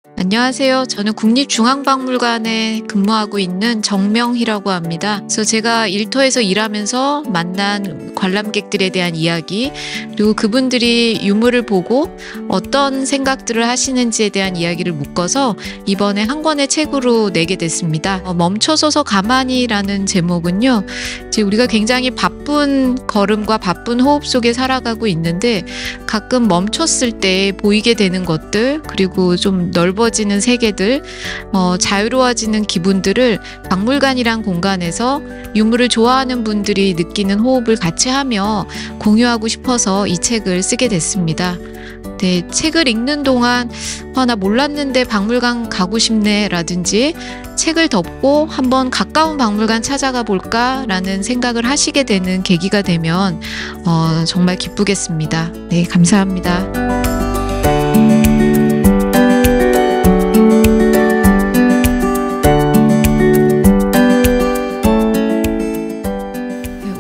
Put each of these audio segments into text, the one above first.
안녕하세요. 저는 국립중앙박물관에 근무하고 있는 정명희라고 합니다. 그래서 제가 일터에서 일하면서 만난 관람객들에 대한 이야기, 그리고 그분들이 유물을 보고 어떤 생각들을 하시는지에 대한 이야기를 묶어서 이번에 한 권의 책으로 내게 됐습니다. 멈춰서서 가만히라는 제목은요, 이제 우리가 굉장히 바쁜 걸음과 바쁜 호흡 속에 살아가고 있는데 가끔 멈췄을 때 보이게 되는 것들, 그리고 좀 넓어지는 세계들, 자유로워지는 기분들을 박물관이란 공간에서 유물을 좋아하는 분들이 느끼는 호흡을 같이 하며 공유하고 싶어서 이 책을 쓰게 됐습니다. 네, 책을 읽는 동안 나 몰랐는데 박물관 가고 싶네 라든지 책을 덮고 한번 가까운 박물관 찾아가 볼까 라는 생각을 하시게 되는 계기가 되면 정말 기쁘겠습니다. 네, 감사합니다.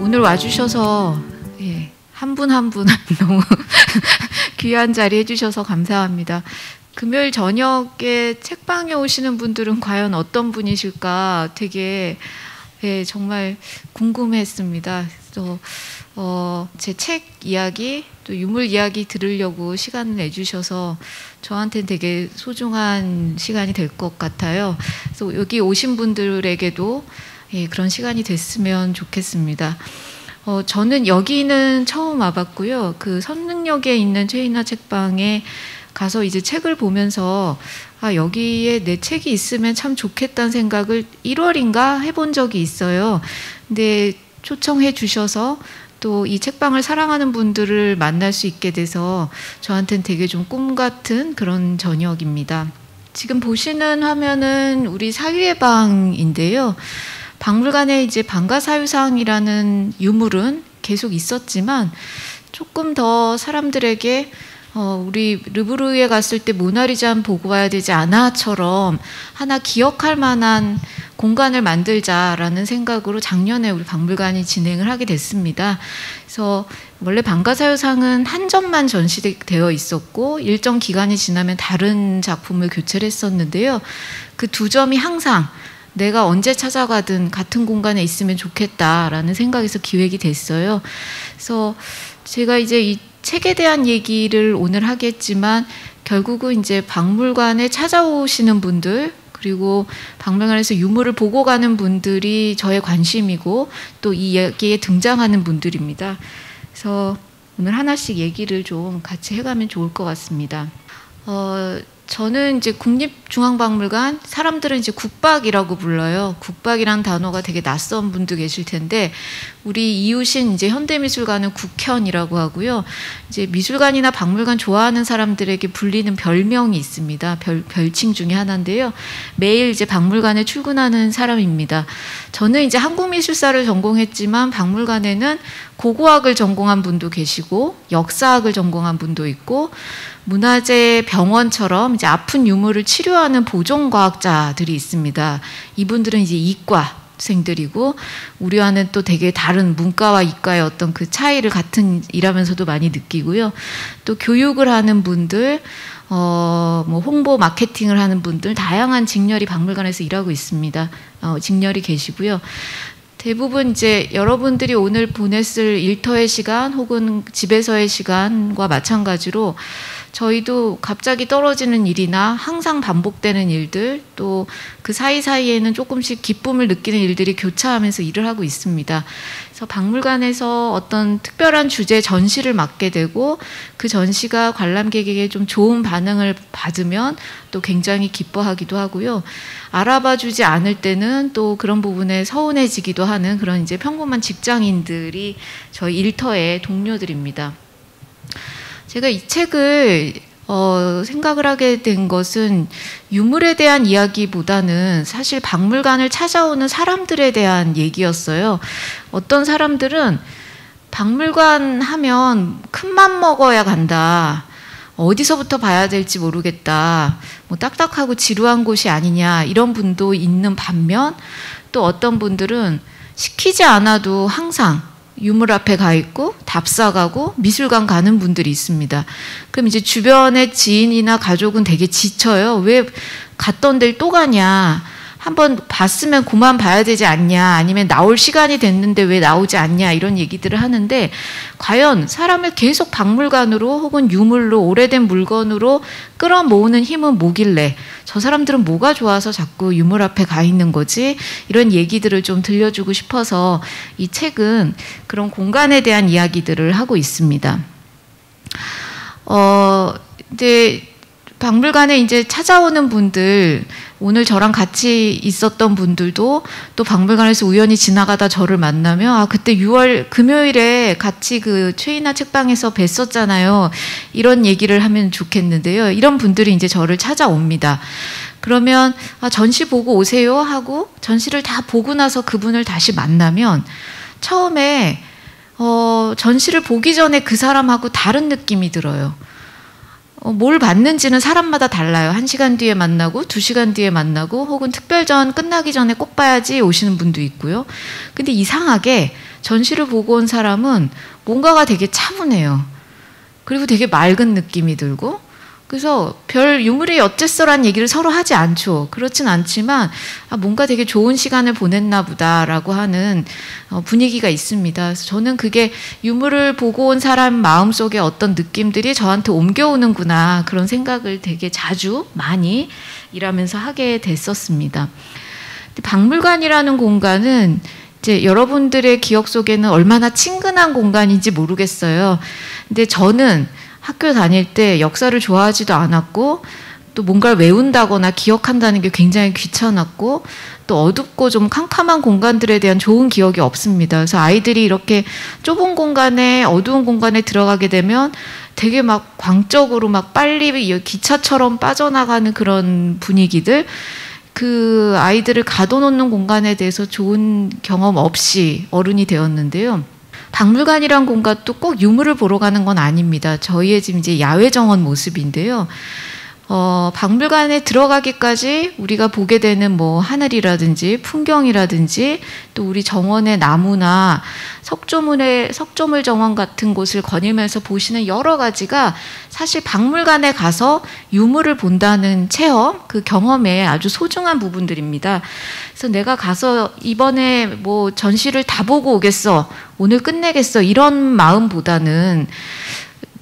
오늘 와주셔서 한 분 한 분 너무 귀한 자리 해주셔서 감사합니다. 금요일 저녁에 책방에 오시는 분들은 과연 어떤 분이실까 되게 정말 궁금했습니다. 또 제 책 이야기, 또 유물 이야기 들으려고 시간을 내주셔서 저한테는 되게 소중한 시간이 될 것 같아요. 그래서 여기 오신 분들에게도 그런 시간이 됐으면 좋겠습니다. 저는 여기는 처음 와봤고요. 그 선릉역에 있는 최인화 책방에 가서 이제 책을 보면서 여기에 내 책이 있으면 참 좋겠다는 생각을 1월인가 해본 적이 있어요. 근데 초청해 주셔서 또 이 책방을 사랑하는 분들을 만날 수 있게 돼서 저한테는 되게 좀 꿈 같은 그런 저녁입니다. 지금 보시는 화면은 우리 사유의 방인데요. 박물관에 이제 방가사유상이라는 유물은 계속 있었지만 조금 더 사람들에게 우리 르브르에 갔을 때 모나리자 보고 와야 되지 않아처럼 하나 기억할 만한 공간을 만들자라는 생각으로 작년에 우리 박물관이 진행을 하게 됐습니다. 그래서 원래 방가사유상은 한 점만 전시되어 있었고 일정 기간이 지나면 다른 작품을 교체를 했었는데요. 그 두 점이 항상 내가 언제 찾아가든 같은 공간에 있으면 좋겠다라는 생각에서 기획이 됐어요. 그래서 제가 이제 이 책에 대한 얘기를 오늘 하겠지만 결국은 이제 박물관에 찾아오시는 분들, 그리고 박물관에서 유물을 보고 가는 분들이 저의 관심이고 또 이 이야기에 등장하는 분들입니다. 그래서 오늘 하나씩 얘기를 좀 같이 해가면 좋을 것 같습니다. 저는 이제 국립중앙박물관, 사람들은 이제 국박이라고 불러요. 국박이란 단어가 되게 낯선 분도 계실 텐데, 우리 이웃인 이제 현대미술관은 국현이라고 하고요. 이제 미술관이나 박물관 좋아하는 사람들에게 불리는 별명이 있습니다. 별칭 중에 하나인데요. 매일 이제 박물관에 출근하는 사람입니다. 저는 이제 한국미술사를 전공했지만 박물관에는 고고학을 전공한 분도 계시고 역사학을 전공한 분도 있고 문화재 병원처럼 이제 아픈 유물을 치료하는 보존과학자들이 있습니다. 이분들은 이제 이과생들이고 우리와는 또 되게 다른 문과와 이과의 어떤 그 차이를 같은 일하면서도 많이 느끼고요. 또 교육을 하는 분들, 뭐 홍보 마케팅을 하는 분들, 다양한 직렬이 박물관에서 일하고 있습니다. 직렬이 계시고요. 대부분 이제 여러분들이 오늘 보냈을 일터의 시간 혹은 집에서의 시간과 마찬가지로 저희도 갑자기 떨어지는 일이나 항상 반복되는 일들, 또 그 사이사이에는 조금씩 기쁨을 느끼는 일들이 교차하면서 일을 하고 있습니다. 그래서 박물관에서 어떤 특별한 주제 전시를 맡게 되고 그 전시가 관람객에게 좀 좋은 반응을 받으면 또 굉장히 기뻐하기도 하고요. 알아봐 주지 않을 때는 또 그런 부분에 서운해지기도 하는 그런 이제 평범한 직장인들이 저희 일터의 동료들입니다. 제가 이 책을 생각을 하게 된 것은 유물에 대한 이야기보다는 사실 박물관을 찾아오는 사람들에 대한 얘기였어요. 어떤 사람들은 박물관 하면 큰맘 먹어야 간다. 어디서부터 봐야 될지 모르겠다. 뭐 딱딱하고 지루한 곳이 아니냐 이런 분도 있는 반면 또 어떤 분들은 시키지 않아도 항상 유물 앞에 가 있고 답사 가고 미술관 가는 분들이 있습니다. 그럼 이제 주변의 지인이나 가족은 되게 지쳐요. 왜 갔던 데를 또 가냐. 한번 봤으면 그만 봐야 되지 않냐. 아니면 나올 시간이 됐는데 왜 나오지 않냐. 이런 얘기들을 하는데 과연 사람을 계속 박물관으로 혹은 유물로 오래된 물건으로 끌어모으는 힘은 뭐길래 저 사람들은 뭐가 좋아서 자꾸 유물 앞에 가 있는 거지? 이런 얘기들을 좀 들려주고 싶어서 이 책은 그런 공간에 대한 이야기들을 하고 있습니다. 이제 박물관에 이제 찾아오는 분들, 오늘 저랑 같이 있었던 분들도 또 박물관에서 우연히 지나가다 저를 만나면 아 그때 6월 금요일에 같이 그 최인하 책방에서 뵀었잖아요. 이런 얘기를 하면 좋겠는데요. 이런 분들이 이제 저를 찾아옵니다. 그러면 아, 전시 보고 오세요 하고 전시를 다 보고 나서 그분을 다시 만나면 처음에 전시를 보기 전에 그 사람하고 다른 느낌이 들어요. 뭘 봤는지는 사람마다 달라요. 1시간 뒤에 만나고 2시간 뒤에 만나고 혹은 특별전 끝나기 전에 꼭 봐야지 오시는 분도 있고요. 근데 이상하게 전시를 보고 온 사람은 뭔가가 되게 차분해요. 그리고 되게 맑은 느낌이 들고 그래서 별 유물이 어쨌어라는 얘기를 서로 하지 않죠. 그렇진 않지만 아, 뭔가 되게 좋은 시간을 보냈나 보다라고 하는 분위기가 있습니다. 그래서 저는 그게 유물을 보고 온 사람 마음속에 어떤 느낌들이 저한테 옮겨오는구나 그런 생각을 되게 자주 많이 일하면서 하게 됐었습니다. 박물관이라는 공간은 이제 여러분들의 기억 속에는 얼마나 친근한 공간인지 모르겠어요. 근데 저는 학교 다닐 때 역사를 좋아하지도 않았고 또 뭔가를 외운다거나 기억한다는 게 굉장히 귀찮았고 또 어둡고 좀 캄캄한 공간들에 대한 좋은 기억이 없습니다. 그래서 아이들이 이렇게 좁은 공간에 어두운 공간에 들어가게 되면 되게 막 광적으로 막 빨리 기차처럼 빠져나가는 그런 분위기들 그 아이들을 가둬놓는 공간에 대해서 좋은 경험 없이 어른이 되었는데요. 박물관이란 공간도 꼭 유물을 보러 가는 건 아닙니다. 저희의 지금 이제 야외 정원 모습인데요. 박물관에 들어가기까지 우리가 보게 되는 뭐 하늘이라든지 풍경이라든지 또 우리 정원의 나무나 석조물 정원 같은 곳을 거닐면서 보시는 여러 가지가 사실 박물관에 가서 유물을 본다는 체험, 그 경험에 아주 소중한 부분들입니다. 그래서 내가 가서 이번에 뭐 전시를 다 보고 오겠어, 오늘 끝내겠어 이런 마음보다는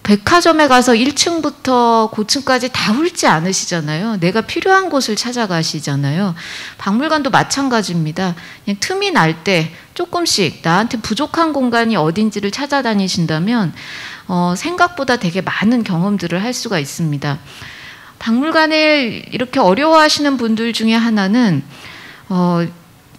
백화점에 가서 1층부터 고층까지 다 훑지 않으시잖아요. 내가 필요한 곳을 찾아가시잖아요. 박물관도 마찬가지입니다. 그냥 틈이 날 때 조금씩 나한테 부족한 공간이 어딘지를 찾아다니신다면 생각보다 되게 많은 경험들을 할 수가 있습니다. 박물관을 이렇게 어려워하시는 분들 중에 하나는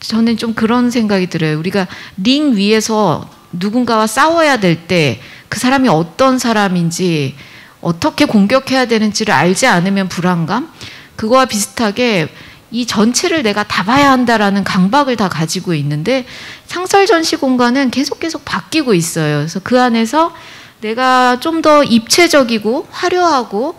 저는 좀 그런 생각이 들어요. 우리가 링 위에서 누군가와 싸워야 될 때 그 사람이 어떤 사람인지 어떻게 공격해야 되는지를 알지 않으면 불안감? 그거와 비슷하게 이 전체를 내가 다 봐야 한다라는 강박을 다 가지고 있는데 상설 전시 공간은 계속 바뀌고 있어요. 그래서 그 안에서 내가 좀 더 입체적이고 화려하고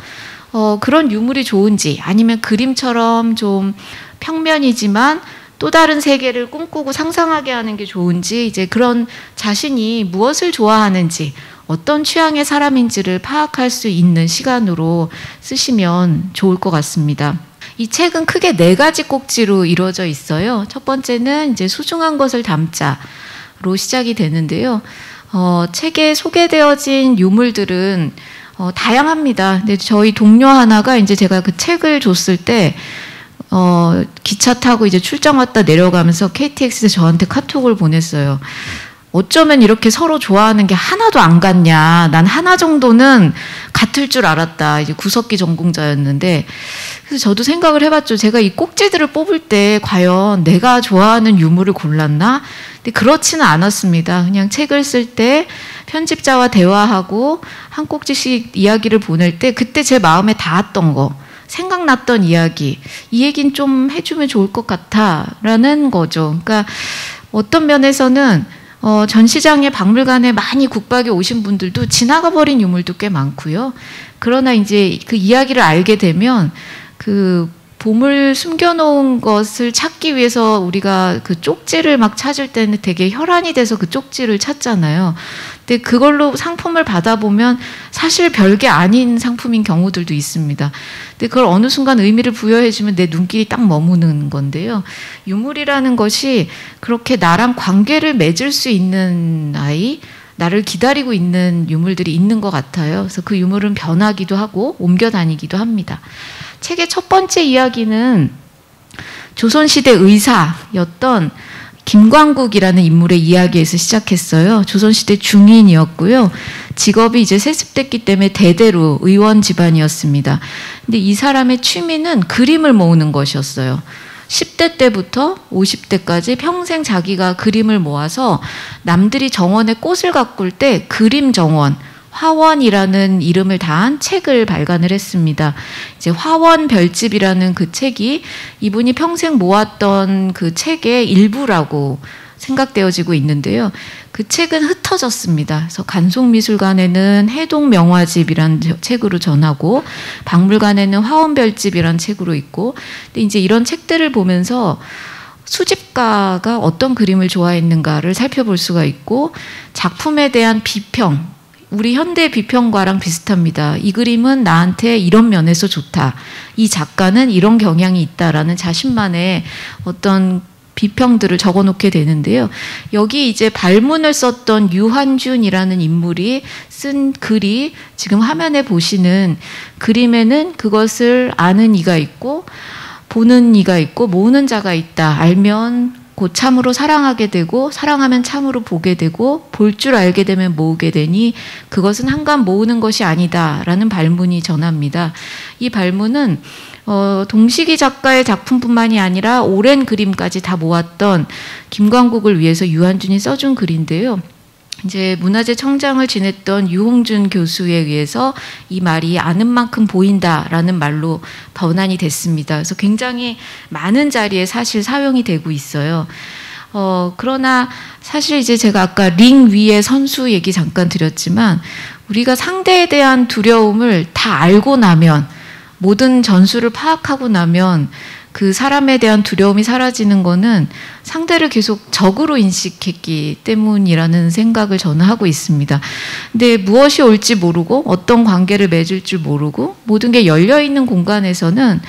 그런 유물이 좋은지 아니면 그림처럼 좀 평면이지만 또 다른 세계를 꿈꾸고 상상하게 하는 게 좋은지 이제 그런 자신이 무엇을 좋아하는지 어떤 취향의 사람인지를 파악할 수 있는 시간으로 쓰시면 좋을 것 같습니다. 이 책은 크게 4가지 꼭지로 이루어져 있어요. 첫 번째는 이제 소중한 것을 담자로 시작이 되는데요. 책에 소개되어진 유물들은 다양합니다. 근데 저희 동료 하나가 이제 제가 그 책을 줬을 때 기차 타고 이제 출장 왔다 내려가면서 KTX에서 저한테 카톡을 보냈어요. 어쩌면 이렇게 서로 좋아하는 게 하나도 안 같냐. 난 하나 정도는 같을 줄 알았다. 이제 구석기 전공자였는데. 그래서 저도 생각을 해봤죠. 제가 이 꼭지들을 뽑을 때 과연 내가 좋아하는 유물을 골랐나? 근데 그렇지는 않았습니다. 그냥 책을 쓸 때 편집자와 대화하고 한 꼭지씩 이야기를 보낼 때 그때 제 마음에 닿았던 거. 생각났던 이야기, 이 얘기는 좀 해주면 좋을 것 같아라는 거죠. 그러니까 어떤 면에서는 전시장에 박물관에 많이 국박에 오신 분들도 지나가 버린 유물도 꽤 많고요. 그러나 이제 그 이야기를 알게 되면 그 보물 숨겨놓은 것을 찾기 위해서 우리가 그 쪽지를 막 찾을 때는 되게 혈안이 돼서 그 쪽지를 찾잖아요. 근데 그걸로 상품을 받아보면 사실 별게 아닌 상품인 경우들도 있습니다. 근데 그걸 어느 순간 의미를 부여해주면 내 눈길이 딱 머무는 건데요. 유물이라는 것이 그렇게 나랑 관계를 맺을 수 있는 아이, 나를 기다리고 있는 유물들이 있는 것 같아요. 그래서 그 유물은 변하기도 하고 옮겨 다니기도 합니다. 책의 첫 번째 이야기는 조선시대 의사였던 김광국이라는 인물의 이야기에서 시작했어요. 조선시대 중인이었고요. 직업이 이제 세습됐기 때문에 대대로 의원 집안이었습니다. 근데 이 사람의 취미는 그림을 모으는 것이었어요. 10대 때부터 50대까지 평생 자기가 그림을 모아서 남들이 정원에 꽃을 가꿀 때 그림 정원, 화원이라는 이름을 다한 책을 발간을 했습니다. 이제 화원 별집이라는 그 책이 이분이 평생 모았던 그 책의 일부라고 생각되어지고 있는데요. 그 책은 흩어졌습니다. 그래서 간송미술관에는 해동명화집이라는 책으로 전하고 박물관에는 화원별집이라는 책으로 있고, 근데 이제 이런 책들을 보면서 수집가가 어떤 그림을 좋아했는가를 살펴볼 수가 있고, 작품에 대한 비평, 우리 현대 비평가랑 비슷합니다. 이 그림은 나한테 이런 면에서 좋다. 이 작가는 이런 경향이 있다라는 자신만의 어떤 비평들을 적어놓게 되는데요. 여기 이제 발문을 썼던 유한준이라는 인물이 쓴 글이 지금 화면에 보시는 그림에는 그것을 아는 이가 있고 보는 이가 있고 모으는 자가 있다. 알면 곧 참으로 사랑하게 되고 사랑하면 참으로 보게 되고 볼 줄 알게 되면 모으게 되니 그것은 한간 모으는 것이 아니다라는 발문이 전합니다. 이 발문은 동식이 작가의 작품뿐만이 아니라 오랜 그림까지 다 모았던 김광국을 위해서 유한준이 써준 글인데요. 이제 문화재 청장을 지냈던 유홍준 교수에 의해서 이 말이 아는 만큼 보인다라는 말로 번안이 됐습니다. 그래서 굉장히 많은 자리에 사실 사용이 되고 있어요. 그러나 사실 이제 제가 아까 링 위에 선수 얘기 잠깐 드렸지만 우리가 상대에 대한 두려움을 다 알고 나면, 모든 전술을 파악하고 나면 그 사람에 대한 두려움이 사라지는 거는 상대를 계속 적으로 인식했기 때문이라는 생각을 저는 하고 있습니다. 근데 무엇이 올지 모르고 어떤 관계를 맺을 줄 모르고 모든 게 열려있는 공간에서는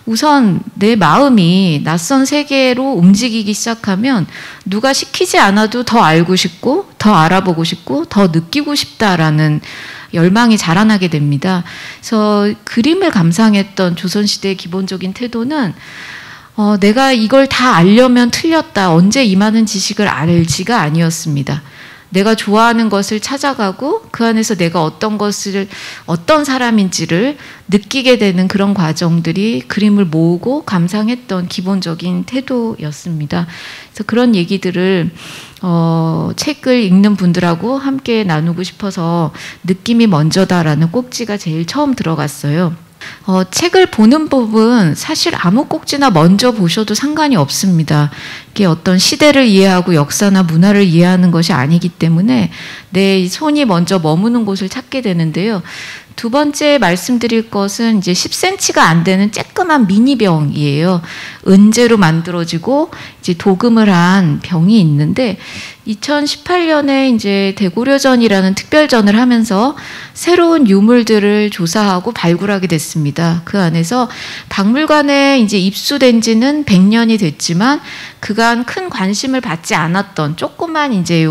우선 내 마음이 낯선 세계로 움직이기 시작하면 누가 시키지 않아도 더 알고 싶고 더 알아보고 싶고 더 느끼고 싶다라는 열망이 자라나게 됩니다. 그래서 그림을 감상했던 조선시대의 기본적인 태도는 내가 이걸 다 알려면 틀렸다. 언제 이 많은 지식을 알지가 아니었습니다. 내가 좋아하는 것을 찾아가고 그 안에서 내가 어떤 사람인지를 느끼게 되는 그런 과정들이 그림을 모으고 감상했던 기본적인 태도였습니다. 그래서 그런 얘기들을 책을 읽는 분들하고 함께 나누고 싶어서 느낌이 먼저다라는 꼭지가 제일 처음 들어갔어요. 책을 보는 법은 사실 아무 꼭지나 먼저 보셔도 상관이 없습니다. 이게 어떤 시대를 이해하고 역사나 문화를 이해하는 것이 아니기 때문에 내 손이 먼저 머무는 곳을 찾게 되는데요. 두 번째 말씀드릴 것은 이제 10cm가 안 되는 쬐끄만 미니병이에요. 은재로 만들어지고 이제 도금을 한 병이 있는데 2018년에 이제 대고려전이라는 특별전을 하면서 새로운 유물들을 조사하고 발굴하게 됐습니다. 그 안에서 박물관에 이제 입수된 지는 100년이 됐지만 그간 큰 관심을 받지 않았던 조그만 이제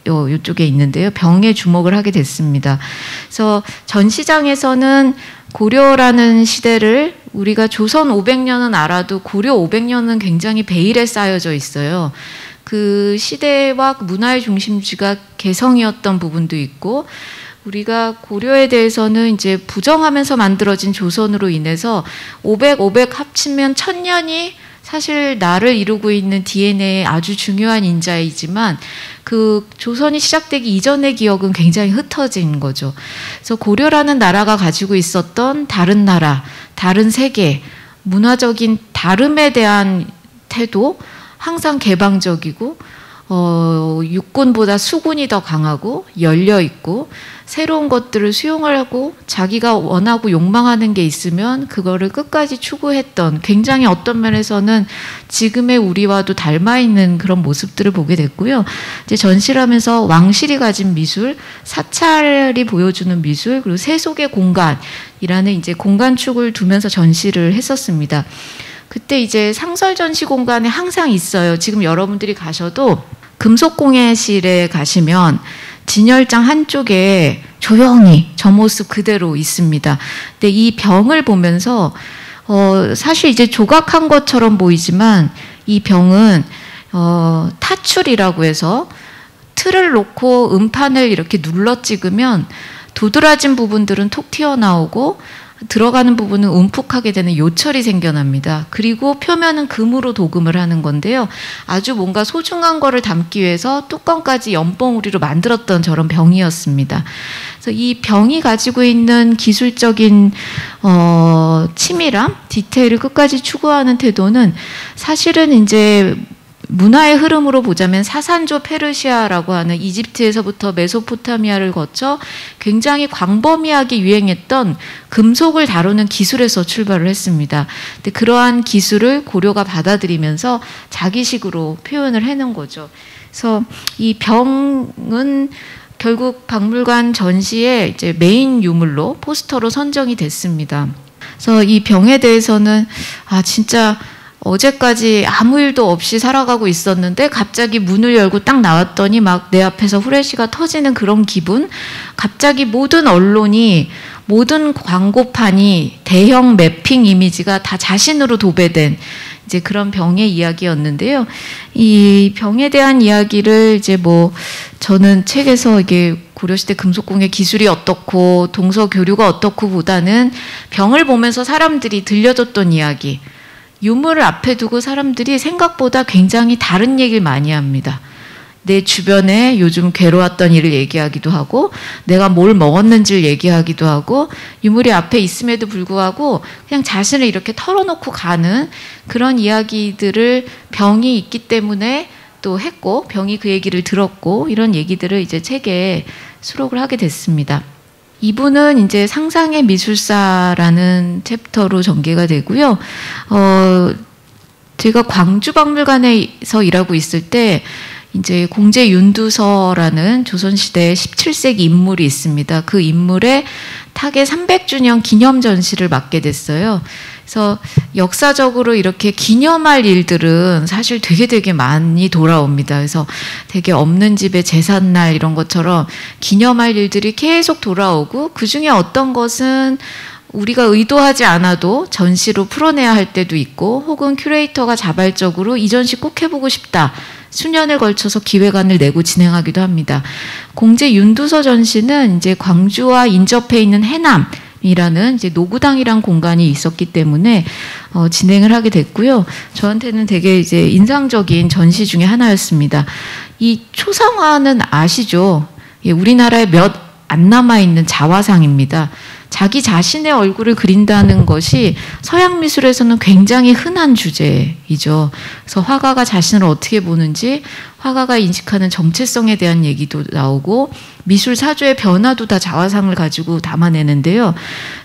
요쪽에 있는데요. 병에 주목을 하게 됐습니다. 그래서 전시장에서는 고려라는 시대를 우리가 조선 500년은 알아도 고려 500년은 굉장히 베일에 쌓여져 있어요. 그 시대와 문화의 중심지가 개성이었던 부분도 있고 우리가 고려에 대해서는 이제 부정하면서 만들어진 조선으로 인해서 500 합치면 1000년이 사실 나를 이루고 있는 DNA의 아주 중요한 인자이지만 그 조선이 시작되기 이전의 기억은 굉장히 흩어진 거죠. 그래서 고려라는 나라가 가지고 있었던 다른 나라, 다른 세계, 문화적인 다름에 대한 태도, 항상 개방적이고 육군보다 수군이 더 강하고 열려 있고 새로운 것들을 수용하고 자기가 원하고 욕망하는 게 있으면 그거를 끝까지 추구했던 굉장히 어떤 면에서는 지금의 우리와도 닮아 있는 그런 모습들을 보게 됐고요. 이제 전시를 하면서 왕실이 가진 미술, 사찰이 보여주는 미술, 그리고 세속의 공간이라는 이제 공간축을 두면서 전시를 했었습니다. 그때 이제 상설 전시 공간에 항상 있어요. 지금 여러분들이 가셔도 금속공예실에 가시면 진열장 한쪽에 조용히 저 모습 그대로 있습니다. 근데 이 병을 보면서 사실 이제 조각한 것처럼 보이지만 이 병은 타출이라고 해서 틀을 놓고 음판을 이렇게 눌러 찍으면 도드라진 부분들은 톡 튀어나오고 들어가는 부분은 움푹하게 되는 요철이 생겨납니다. 그리고 표면은 금으로 도금을 하는 건데요. 아주 뭔가 소중한 거를 담기 위해서 뚜껑까지 연봉우리로 만들었던 저런 병이었습니다. 그래서 이 병이 가지고 있는 기술적인 치밀함, 디테일을 끝까지 추구하는 태도는 사실은 이제 문화의 흐름으로 보자면 사산조 페르시아라고 하는 이집트에서부터 메소포타미아를 거쳐 굉장히 광범위하게 유행했던 금속을 다루는 기술에서 출발을 했습니다. 근데 그러한 기술을 고려가 받아들이면서 자기식으로 표현을 해놓은 거죠. 그래서 이 병은 결국 박물관 전시의 이제 메인 유물로 포스터로 선정이 됐습니다. 그래서 이 병에 대해서는 진짜 어제까지 아무 일도 없이 살아가고 있었는데 갑자기 문을 열고 딱 나왔더니 막 내 앞에서 후레쉬가 터지는 그런 기분. 갑자기 모든 언론이 모든 광고판이 대형 매핑 이미지가 다 자신으로 도배된 이제 그런 병의 이야기였는데요. 이 병에 대한 이야기를 이제 저는 책에서 이게 고려시대 금속공예 기술이 어떻고 동서 교류가 어떻고 보다는 병을 보면서 사람들이 들려줬던 이야기, 유물을 앞에 두고 사람들이 생각보다 굉장히 다른 얘기를 많이 합니다. 내 주변에 요즘 괴로웠던 일을 얘기하기도 하고 내가 뭘 먹었는지를 얘기하기도 하고 유물이 앞에 있음에도 불구하고 그냥 자신을 이렇게 털어놓고 가는 그런 이야기들을 병이 있기 때문에 또 했고 병이 그 얘기를 들었고 이런 얘기들을 이제 책에 수록을 하게 됐습니다. 이분은 이제 상상의 미술사라는 챕터로 전개가 되고요. 제가 광주박물관에서 일하고 있을 때 이제 공제 윤두서라는 조선시대 17세기 인물이 있습니다. 그 인물의 타계 300주년 기념 전시를 맡게 됐어요. 그래서 역사적으로 이렇게 기념할 일들은 사실 되게 많이 돌아옵니다. 그래서 되게 없는 집의 제삿날 이런 것처럼 기념할 일들이 계속 돌아오고 그중에 어떤 것은 우리가 의도하지 않아도 전시로 풀어내야 할 때도 있고 혹은 큐레이터가 자발적으로 이 전시 꼭 해보고 싶다. 수년을 걸쳐서 기획안을 내고 진행하기도 합니다. 공제 윤두서 전시는 이제 광주와 인접해 있는 해남이라는 이제 노구당이란 공간이 있었기 때문에 진행을 하게 됐고요. 저한테는 되게 이제 인상적인 전시 중에 하나였습니다. 이 초상화는 아시죠? 예, 우리나라에 몇 안 남아있는 자화상입니다. 자기 자신의 얼굴을 그린다는 것이 서양 미술에서는 굉장히 흔한 주제이죠. 그래서 화가가 자신을 어떻게 보는지 화가가 인식하는 정체성에 대한 얘기도 나오고 미술 사조의 변화도 다 자화상을 가지고 담아내는데요.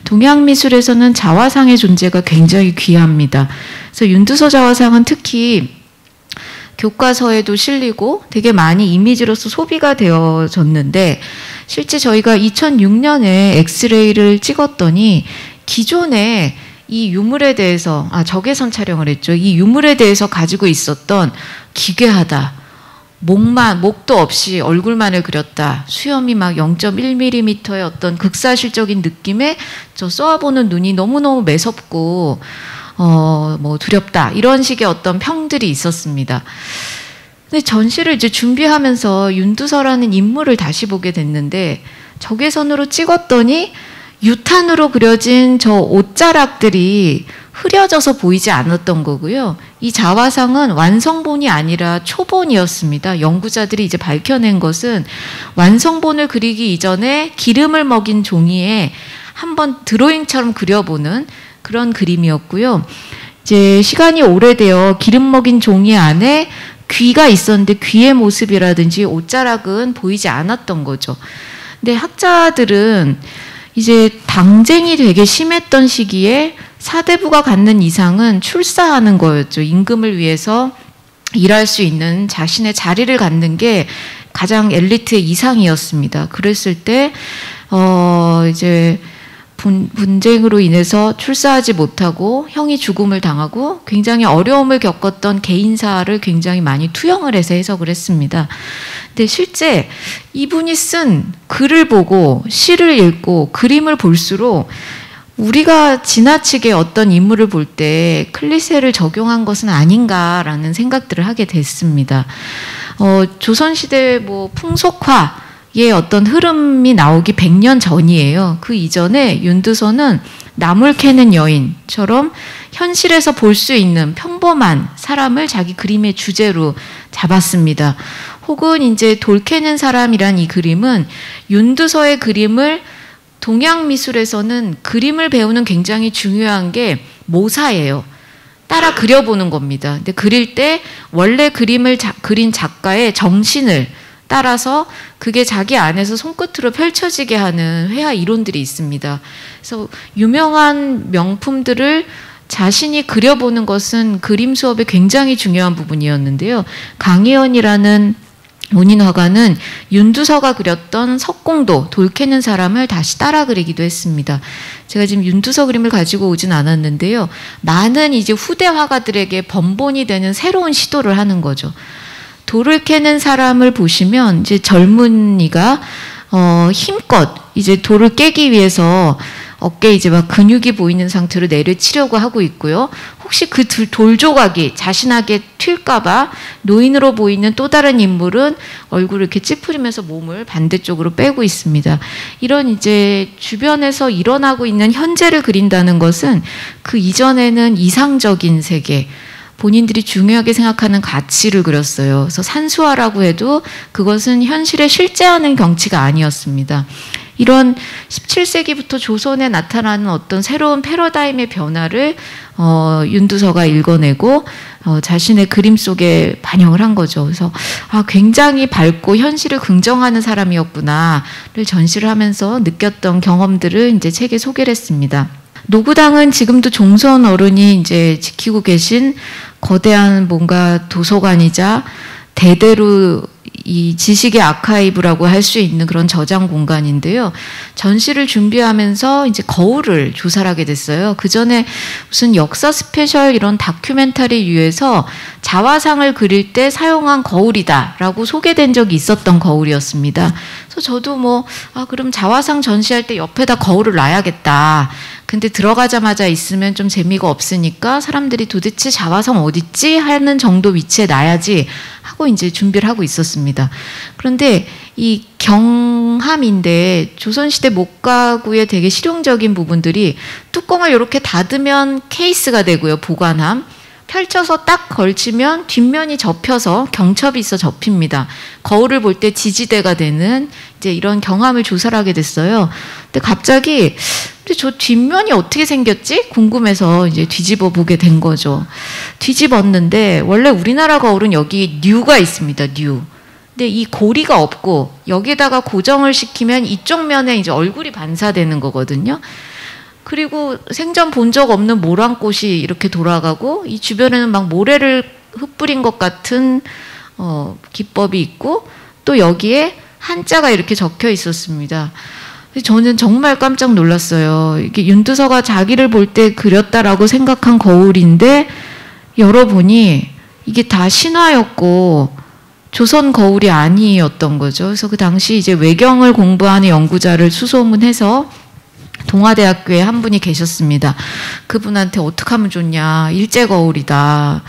동양 미술에서는 자화상의 존재가 굉장히 귀합니다. 그래서 윤두서 자화상은 특히 교과서에도 실리고 되게 많이 이미지로서 소비가 되어졌는데 실제 저희가 2006년에 엑스레이를 찍었더니 기존에 이 유물에 대해서 적외선 촬영을 했죠. 이 유물에 대해서 가지고 있었던 기괴하다. 목도 없이 얼굴만을 그렸다. 수염이 막 0.1mm의 어떤 극사실적인 느낌에 저 쏘아보는 눈이 너무너무 매섭고 두렵다. 이런 식의 어떤 평들이 있었습니다. 근데 전시를 이제 준비하면서 윤두서라는 인물을 다시 보게 됐는데 적외선으로 찍었더니 유탄으로 그려진 저 옷자락들이 흐려져서 보이지 않았던 거고요. 이 자화상은 완성본이 아니라 초본이었습니다. 연구자들이 이제 밝혀낸 것은 완성본을 그리기 이전에 기름을 먹인 종이에 한번 드로잉처럼 그려보는 그런 그림이었고요. 이제 시간이 오래되어 기름 먹인 종이 안에 귀가 있었는데 귀의 모습이라든지 옷자락은 보이지 않았던 거죠. 근데 학자들은 이제 당쟁이 되게 심했던 시기에 사대부가 갖는 이상은 출사하는 거였죠. 임금을 위해서 일할 수 있는 자신의 자리를 갖는 게 가장 엘리트의 이상이었습니다. 그랬을 때 이제 분쟁으로 인해서 출사하지 못하고 형이 죽음을 당하고 굉장히 어려움을 겪었던 개인사를 굉장히 많이 투영을 해서 해석을 했습니다. 근데 실제 이분이 쓴 글을 보고 시를 읽고 그림을 볼수록 우리가 지나치게 어떤 인물을 볼 때 클리셰를 적용한 것은 아닌가라는 생각들을 하게 됐습니다. 조선시대 뭐 풍속화의 어떤 흐름이 나오기 100년 전이에요. 그 이전에 윤두서는 나물 캐는 여인처럼 현실에서 볼 수 있는 평범한 사람을 자기 그림의 주제로 잡았습니다. 혹은 이제 돌 캐는 사람이란 이 그림은 윤두서의 그림을 동양 미술에서는 그림을 배우는 굉장히 중요한 게 모사예요. 따라 그려보는 겁니다. 근데 그릴 때 원래 그림을 그린 작가의 정신을 따라서 그게 자기 안에서 손끝으로 펼쳐지게 하는 회화 이론들이 있습니다. 그래서 유명한 명품들을 자신이 그려보는 것은 그림 수업의 굉장히 중요한 부분이었는데요. 강희연이라는 문인 화가는 윤두서가 그렸던 석공도, 돌 캐는 사람을 다시 따라 그리기도 했습니다. 제가 지금 윤두서 그림을 가지고 오진 않았는데요. 많은 이제 후대 화가들에게 번본이 되는 새로운 시도를 하는 거죠. 돌을 캐는 사람을 보시면 이제 젊은이가 힘껏 이제 돌을 깨기 위해서 어깨에 이제 막 근육이 보이는 상태로 내려치려고 하고 있고요. 혹시 그 돌 조각이 자신에게 튈까봐 노인으로 보이는 또 다른 인물은 얼굴을 이렇게 찌푸리면서 몸을 반대쪽으로 빼고 있습니다. 이런 이제 주변에서 일어나고 있는 현재를 그린다는 것은 그 이전에는 이상적인 세계, 본인들이 중요하게 생각하는 가치를 그렸어요. 그래서 산수화라고 해도 그것은 현실에 실제하는 경치가 아니었습니다. 이런 17세기부터 조선에 나타나는 어떤 새로운 패러다임의 변화를 윤두서가 읽어내고 자신의 그림 속에 반영을 한 거죠. 그래서 굉장히 밝고 현실을 긍정하는 사람이었구나를 전시를 하면서 느꼈던 경험들을 이제 책에 소개를 했습니다. 노구당은 지금도 종선 어른이 이제 지키고 계신 거대한 뭔가 도서관이자 대대로 이 지식의 아카이브라고 할 수 있는 그런 저장 공간인데요. 전시를 준비하면서 이제 거울을 조사를 하게 됐어요. 그 전에 무슨 역사 스페셜 이런 다큐멘터리류에서 자화상을 그릴 때 사용한 거울이다라고 소개된 적이 있었던 거울이었습니다. 그래서 저도 그럼 자화상 전시할 때 옆에다 거울을 놔야겠다. 근데 들어가자마자 있으면 좀 재미가 없으니까 사람들이 도대체 자화상 어딨지? 하는 정도 위치에 놔야지 하고 이제 준비를 하고 있었습니다. 그런데 이 경함인데 조선시대 목가구의 되게 실용적인 부분들이 뚜껑을 이렇게 닫으면 케이스가 되고요. 보관함. 펼쳐서 딱 걸치면 뒷면이 접혀서 경첩이 있어 접힙니다. 거울을 볼 때 지지대가 되는 이제 이런 경함을 조사를 하게 됐어요. 근데 갑자기 근데 저 뒷면이 어떻게 생겼지? 궁금해서 이제 뒤집어 보게 된 거죠. 뒤집었는데 원래 우리나라 거울은 여기 뉴가 있습니다. 뉴. 근데 이 고리가 없고 여기다가 고정을 시키면 이쪽 면에 이제 얼굴이 반사되는 거거든요. 그리고 생전 본 적 없는 모란꽃이 이렇게 돌아가고 이 주변에는 막 모래를 흩뿌린 것 같은 기법이 있고 또 여기에 한자가 이렇게 적혀 있었습니다. 저는 정말 깜짝 놀랐어요. 이게 윤두서가 자기를 볼 때 그렸다라고 생각한 거울인데 열어보니 이게 다 신화였고 조선 거울이 아니었던 거죠. 그래서 그 당시 이제 외경을 공부하는 연구자를 수소문해서 동아대학교에 한 분이 계셨습니다. 그분한테 어떻게 하면 좋냐. 일제거울이다.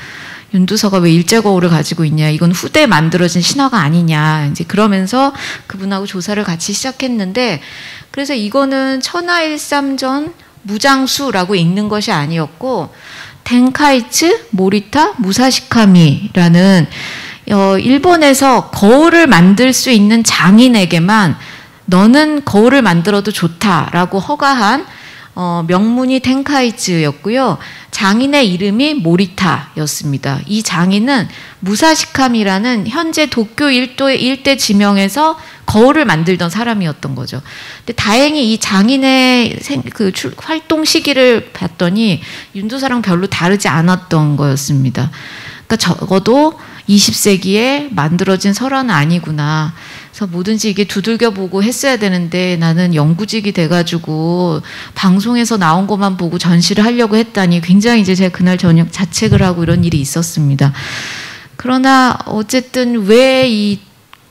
윤두서가 왜 일제거울을 가지고 있냐. 이건 후대에 만들어진 신화가 아니냐. 이제 그러면서 그분하고 조사를 같이 시작했는데 그래서 이거는 천하일삼전 무장수라고 읽는 것이 아니었고 텐카이츠 모리타 무사시카미라는 일본에서 거울을 만들 수 있는 장인에게만 너는 거울을 만들어도 좋다라고 허가한 명문이 텐카이츠였고요. 장인의 이름이 모리타였습니다. 이 장인은 무사시카미라는 현재 도쿄 일대 지명에서 거울을 만들던 사람이었던 거죠. 근데 다행히 이 장인의 활동 시기를 봤더니 윤두사랑 별로 다르지 않았던 거였습니다. 그러니까 적어도 20세기에 만들어진 설화는 아니구나. 그래서 뭐든지 이게 두들겨보고 했어야 되는데 나는 연구직이 돼가지고 방송에서 나온 것만 보고 전시를 하려고 했다니 굉장히 이제 제가 그날 저녁 자책을 하고 이런 일이 있었습니다. 그러나 어쨌든 왜 이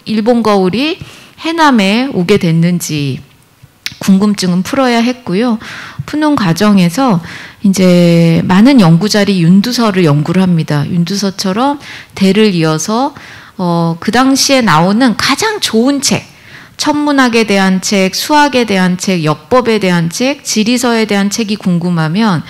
일본 거울이 해남에 오게 됐는지 궁금증은 풀어야 했고요. 푸는 과정에서 이제 많은 연구자리 윤두서를 연구를 합니다. 윤두서처럼 대를 이어서 그 당시에 나오는 가장 좋은 책, 천문학에 대한 책, 수학에 대한 책, 역법에 대한 책, 지리서에 대한 책이 궁금하면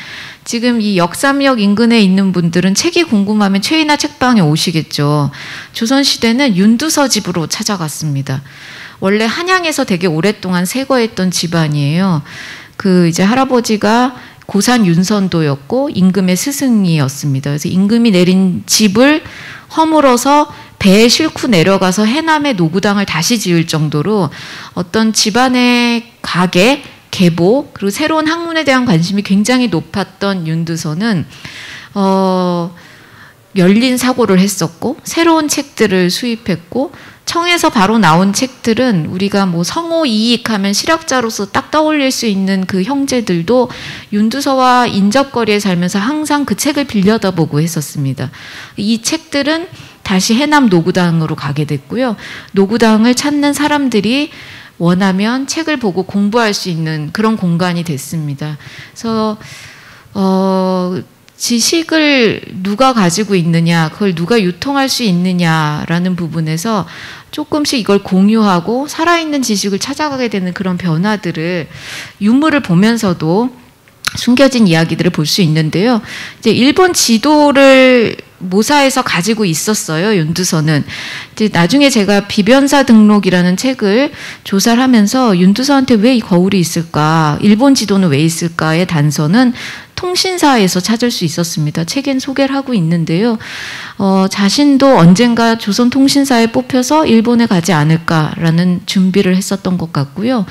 지금 이 역삼역 인근에 있는 분들은 책이 궁금하면 최인화 책방에 오시겠죠. 조선시대는 윤두서 집으로 찾아갔습니다. 원래 한양에서 되게 오랫동안 세거했던 집안이에요. 이제 할아버지가 고산 윤선도였고 임금의 스승이었습니다. 그래서 임금이 내린 집을 허물어서 배에 싣고 내려가서 해남의 노구당을 다시 지을 정도로 어떤 집안의 가계, 계보, 그리고 새로운 학문에 대한 관심이 굉장히 높았던 윤두서는 열린 사고를 했었고 새로운 책들을 수입했고 청에서 바로 나온 책들은 우리가 뭐 성호 이익하면 실학자로서 딱 떠올릴 수 있는 그 형제들도 윤두서와 인접거리에 살면서 항상 그 책을 빌려다보고 했었습니다. 이 책들은 다시 해남 노구당으로 가게 됐고요. 노구당을 찾는 사람들이 원하면 책을 보고 공부할 수 있는 그런 공간이 됐습니다. 그래서 지식을 누가 가지고 있느냐, 그걸 누가 유통할 수 있느냐라는 부분에서 조금씩 이걸 공유하고 살아있는 지식을 찾아가게 되는 그런 변화들을 유물을 보면서도 숨겨진 이야기들을 볼 수 있는데요. 이제 일본 지도를 모사해서 가지고 있었어요, 윤두서는. 이제 나중에 제가 비변사 등록이라는 책을 조사를 하면서 윤두서한테 왜 이 거울이 있을까, 일본 지도는 왜 있을까의 단서는 통신사에서 찾을 수 있었습니다. 책엔 소개를 하고 있는데요. 자신도 언젠가 조선통신사에 뽑혀서 일본에 가지 않을까라는 준비를 했었던 것 같고요.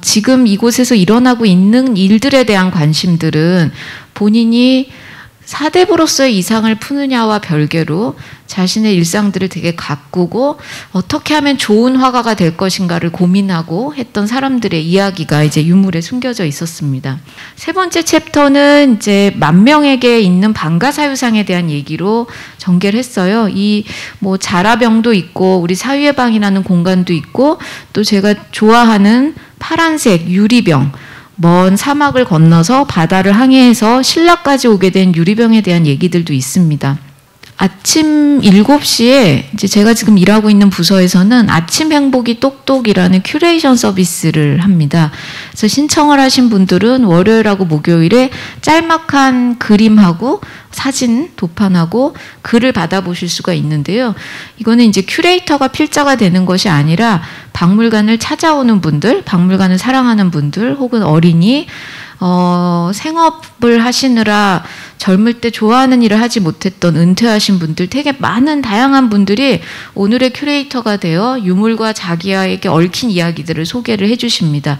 지금 이곳에서 일어나고 있는 일들에 대한 관심들은 본인이 사대부로서의 이상을 푸느냐와 별개로 자신의 일상들을 되게 가꾸고 어떻게 하면 좋은 화가가 될 것인가를 고민하고 했던 사람들의 이야기가 이제 유물에 숨겨져 있었습니다. 세 번째 챕터는 이제 만명에게 있는 방가사유상에 대한 얘기로 전개를 했어요. 이 뭐 자라병도 있고 우리 사유의 방이라는 공간도 있고 또 제가 좋아하는 파란색 유리병, 먼 사막을 건너서 바다를 항해해서 신라까지 오게 된 유리병에 대한 얘기들도 있습니다. 아침 7시에 이제 제가 지금 일하고 있는 부서에서는 아침 행복이 똑똑이라는 큐레이션 서비스를 합니다. 그래서 신청을 하신 분들은 월요일하고 목요일에 짤막한 그림하고 사진 도판하고 글을 받아보실 수가 있는데요. 이거는 이제 큐레이터가 필자가 되는 것이 아니라 박물관을 찾아오는 분들, 박물관을 사랑하는 분들 혹은 어린이, 생업을 하시느라 젊을 때 좋아하는 일을 하지 못했던 은퇴하신 분들, 되게 많은 다양한 분들이 오늘의 큐레이터가 되어 유물과 자기에게 얽힌 이야기들을 소개를 해주십니다.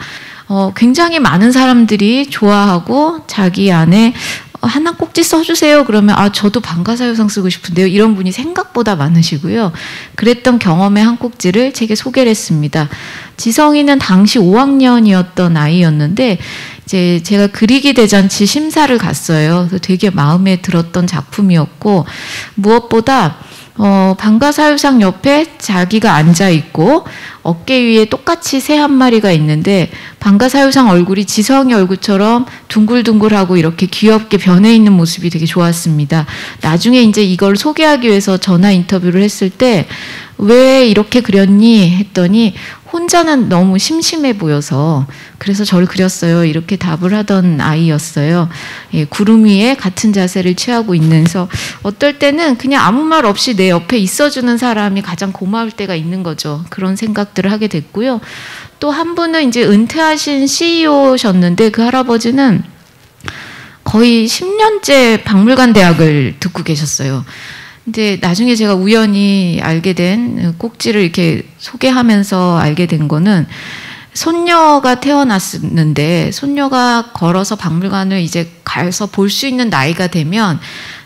굉장히 많은 사람들이 좋아하고 자기 안에 하나 꼭지 써주세요. 그러면 저도 방가사유상 쓰고 싶은데요. 이런 분이 생각보다 많으시고요. 그랬던 경험의 한 꼭지를 책에 소개를 했습니다. 지성이는 당시 5학년이었던 아이였는데 이제 제가 그리기 대잔치 심사를 갔어요. 그래서 되게 마음에 들었던 작품이었고 무엇보다 방가사유상 옆에 자기가 앉아있고 어깨 위에 똑같이 새 한 마리가 있는데 방가사유상 얼굴이 지성이 얼굴처럼 둥글둥글하고 이렇게 귀엽게 변해 있는 모습이 되게 좋았습니다. 나중에 이제 이걸 소개하기 위해서 전화 인터뷰를 했을 때 왜 이렇게 그렸니? 했더니 혼자는 너무 심심해 보여서 그래서 저를 그렸어요. 이렇게 답을 하던 아이였어요. 예, 구름 위에 같은 자세를 취하고 있는서 어떨 때는 그냥 아무 말 없이 내 옆에 있어주는 사람이 가장 고마울 때가 있는 거죠. 그런 생각들을 하게 됐고요. 또 한 분은 이제 은퇴하신 CEO셨는데 그 할아버지는 거의 10년째 박물관 대학을 듣고 계셨어요. 근데 나중에 제가 우연히 알게 된 꼭지를 이렇게 소개하면서 알게 된 거는 손녀가 태어났는데 손녀가 걸어서 박물관을 이제 가서 볼 수 있는 나이가 되면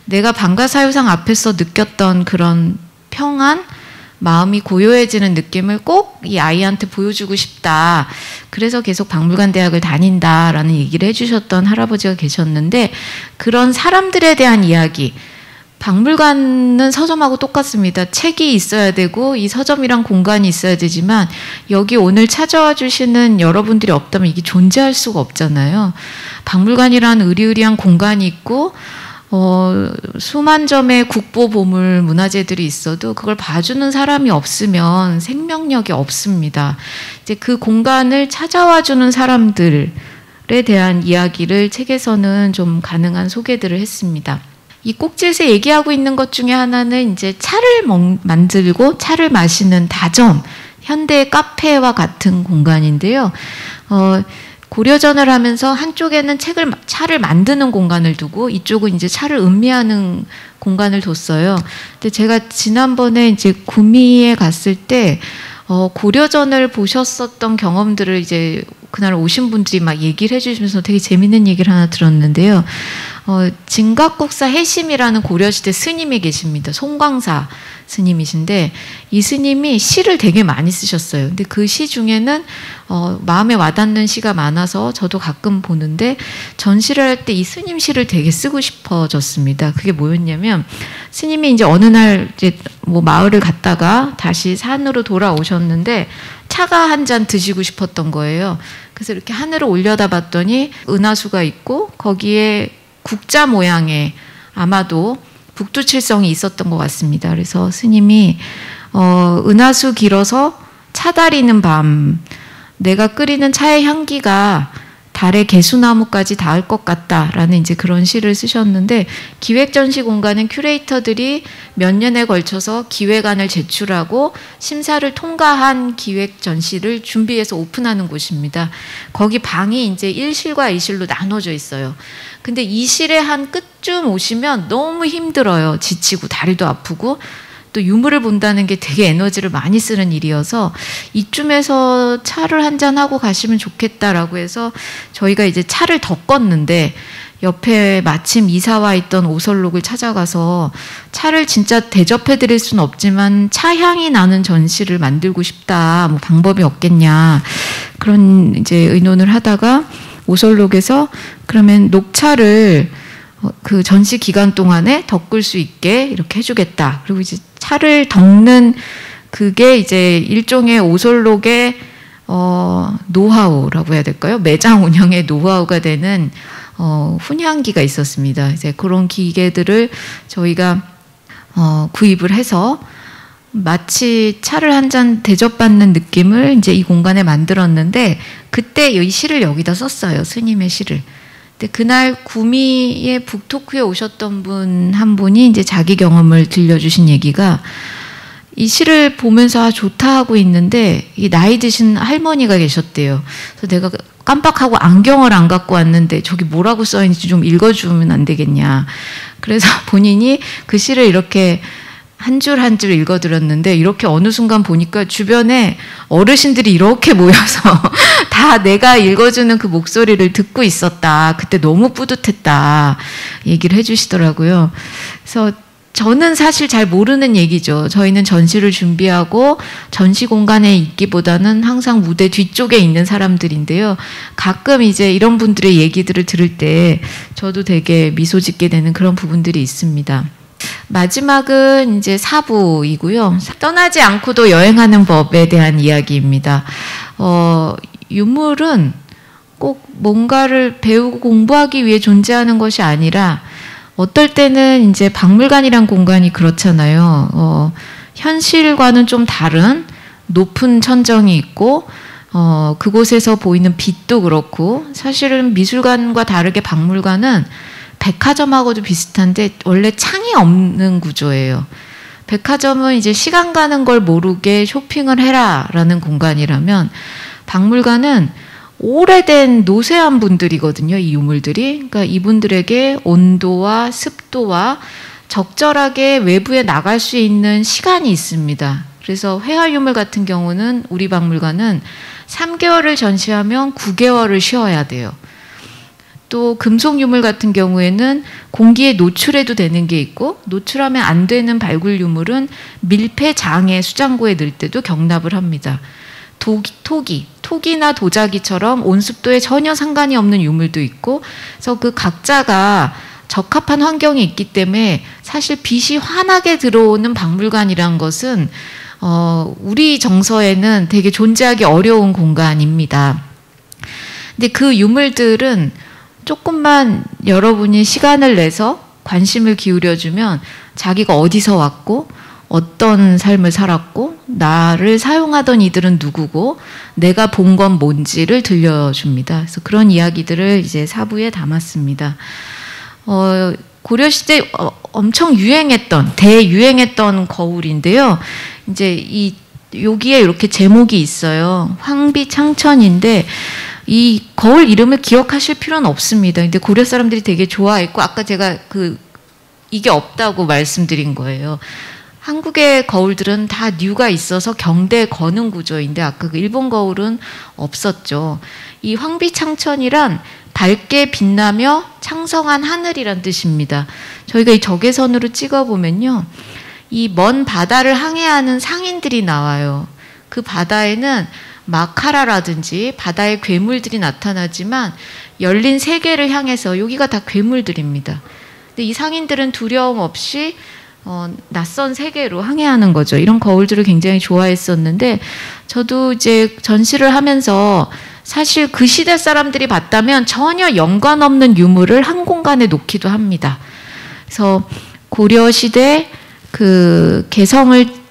내가 방가사유상 앞에서 느꼈던 그런 평안, 마음이 고요해지는 느낌을 꼭 이 아이한테 보여주고 싶다. 그래서 계속 박물관 대학을 다닌다라는 얘기를 해주셨던 할아버지가 계셨는데 그런 사람들에 대한 이야기, 박물관은 서점하고 똑같습니다. 책이 있어야 되고 이 서점이란 공간이 있어야 되지만 여기 오늘 찾아와 주시는 여러분들이 없다면 이게 존재할 수가 없잖아요. 박물관이란 의리의리한 공간이 있고 수만 점의 국보 보물 문화재들이 있어도 그걸 봐주는 사람이 없으면 생명력이 없습니다. 이제 그 공간을 찾아와 주는 사람들에 대한 이야기를 책에서는 좀 가능한 소개들을 했습니다. 이 꼭지에서 얘기하고 있는 것 중에 하나는 이제 차를 만들고 차를 마시는 다점, 현대의 카페와 같은 공간인데요. 고려전을 하면서 한쪽에는 차를 만드는 공간을 두고 이쪽은 이제 차를 음미하는 공간을 뒀어요. 근데 제가 지난번에 이제 구미에 갔을 때 고려전을 보셨었던 경험들을 이제 그날 오신 분들이 막 얘기를 해주시면서 되게 재밌는 얘기를 하나 들었는데요. 진각국사 해심이라는 고려시대 스님이 계십니다. 송광사 스님이신데 이 스님이 시를 되게 많이 쓰셨어요. 근데 그 시 중에는 마음에 와닿는 시가 많아서 저도 가끔 보는데 전시를 할 때 이 스님 시를 되게 쓰고 싶어졌습니다. 그게 뭐였냐면 스님이 이제 어느 날 이제 뭐 마을을 갔다가 다시 산으로 돌아오셨는데 차가 한 잔 드시고 싶었던 거예요. 그래서 이렇게 하늘을 올려다 봤더니 은하수가 있고 거기에 국자 모양의 아마도 북두칠성이 있었던 것 같습니다. 그래서 스님이 은하수 길어서 차 다리는 밤 내가 끓이는 차의 향기가 달의 개수나무까지 닿을 것 같다라는 이제 그런 시를 쓰셨는데 기획전시 공간은 큐레이터들이 몇 년에 걸쳐서 기획안을 제출하고 심사를 통과한 기획전시를 준비해서 오픈하는 곳입니다. 거기 방이 이제 1실과 2실로 나눠져 있어요. 근데 이 실의 한 끝쯤 오시면 너무 힘들어요. 지치고 다리도 아프고 또 유물을 본다는 게 되게 에너지를 많이 쓰는 일이어서 이쯤에서 차를 한잔 하고 가시면 좋겠다라고 해서 저희가 이제 차를 더 껐는데 옆에 마침 이사와 있던 오설록을 찾아가서 차를 진짜 대접해 드릴 수는 없지만 차 향이 나는 전시를 만들고 싶다. 뭐 방법이 없겠냐. 그런 이제 의논을 하다가 오설록에서 그러면 녹차를 그 전시 기간 동안에 덮을 수 있게 이렇게 해주겠다. 그리고 이제 차를 덮는 그게 이제 일종의 오설록의 노하우라고 해야 될까요? 매장 운영의 노하우가 되는 훈향기가 있었습니다. 이제 그런 기계들을 저희가 구입을 해서 마치 차를 한 잔 대접받는 느낌을 이제 이 공간에 만들었는데 그때 이 시를 여기다 썼어요. 스님의 시를. 근데 그날 구미에 북토크에 오셨던 분 한 분이 이제 자기 경험을 들려주신 얘기가 이 시를 보면서 좋다 하고 있는데 이 나이 드신 할머니가 계셨대요. 그래서 내가 깜빡하고 안경을 안 갖고 왔는데 저기 뭐라고 써있는지 좀 읽어주면 안 되겠냐. 그래서 본인이 그 시를 이렇게 한 줄 한 줄 읽어드렸는데 이렇게 어느 순간 보니까 주변에 어르신들이 이렇게 모여서 다 내가 읽어주는 그 목소리를 듣고 있었다. 그때 너무 뿌듯했다. 얘기를 해주시더라고요. 그래서 저는 사실 잘 모르는 얘기죠. 저희는 전시를 준비하고 전시 공간에 있기보다는 항상 무대 뒤쪽에 있는 사람들인데요. 가끔 이제 이런 분들의 얘기들을 들을 때 저도 되게 미소 짓게 되는 그런 부분들이 있습니다. 마지막은 이제 4부이고요. 떠나지 않고도 여행하는 법에 대한 이야기입니다. 유물은 꼭 뭔가를 배우고 공부하기 위해 존재하는 것이 아니라 어떨 때는 이제 박물관이란 공간이 그렇잖아요. 현실과는 좀 다른 높은 천정이 있고 그곳에서 보이는 빛도 그렇고, 사실은 미술관과 다르게 박물관은 백화점하고도 비슷한데 원래 창이 없는 구조예요. 백화점은 이제 시간 가는 걸 모르게 쇼핑을 해라라는 공간이라면, 박물관은 오래된 노쇠한 분들이거든요, 이 유물들이. 그러니까 이분들에게 온도와 습도와 적절하게 외부에 나갈 수 있는 시간이 있습니다. 그래서 회화유물 같은 경우는 우리 박물관은 3개월을 전시하면 9개월을 쉬어야 돼요. 또 금속유물 같은 경우에는 공기에 노출해도 되는 게 있고, 노출하면 안 되는 발굴유물은 밀폐장에 수장고에 넣을 때도 경납을 합니다. 토기나 도자기처럼 온습도에 전혀 상관이 없는 유물도 있고, 그래서 그 각자가 적합한 환경이 있기 때문에 사실 빛이 환하게 들어오는 박물관이란 것은 우리 정서에는 되게 존재하기 어려운 공간입니다. 근데 그 유물들은 조금만 여러분이 시간을 내서 관심을 기울여주면 자기가 어디서 왔고 어떤 삶을 살았고 나를 사용하던 이들은 누구고 내가 본 건 뭔지를 들려줍니다. 그래서 그런 이야기들을 이제 사부에 담았습니다. 고려시대 엄청 대유행했던 거울인데요. 이제 여기에 이렇게 제목이 있어요. 황비창천인데 이 거울 이름을 기억하실 필요는 없습니다. 근데 고려 사람들이 되게 좋아했고, 아까 제가 이게 없다고 말씀드린 거예요. 한국의 거울들은 다 류가 있어서 경대 거는 구조인데 아까 그 일본 거울은 없었죠. 이 황비창천이란 밝게 빛나며 창성한 하늘이란 뜻입니다. 저희가 이 적외선으로 찍어보면요, 이 먼 바다를 항해하는 상인들이 나와요. 그 바다에는 마카라라든지 바다의 괴물들이 나타나지만 열린 세계를 향해서 여기가 다 괴물들입니다. 근데 이 상인들은 두려움 없이 낯선 세계로 항해하는 거죠. 이런 거울들을 굉장히 좋아했었는데, 저도 이제 전시를 하면서 사실 그 시대 사람들이 봤다면 전혀 연관 없는 유물을 한 공간에 놓기도 합니다. 그래서 고려시대 그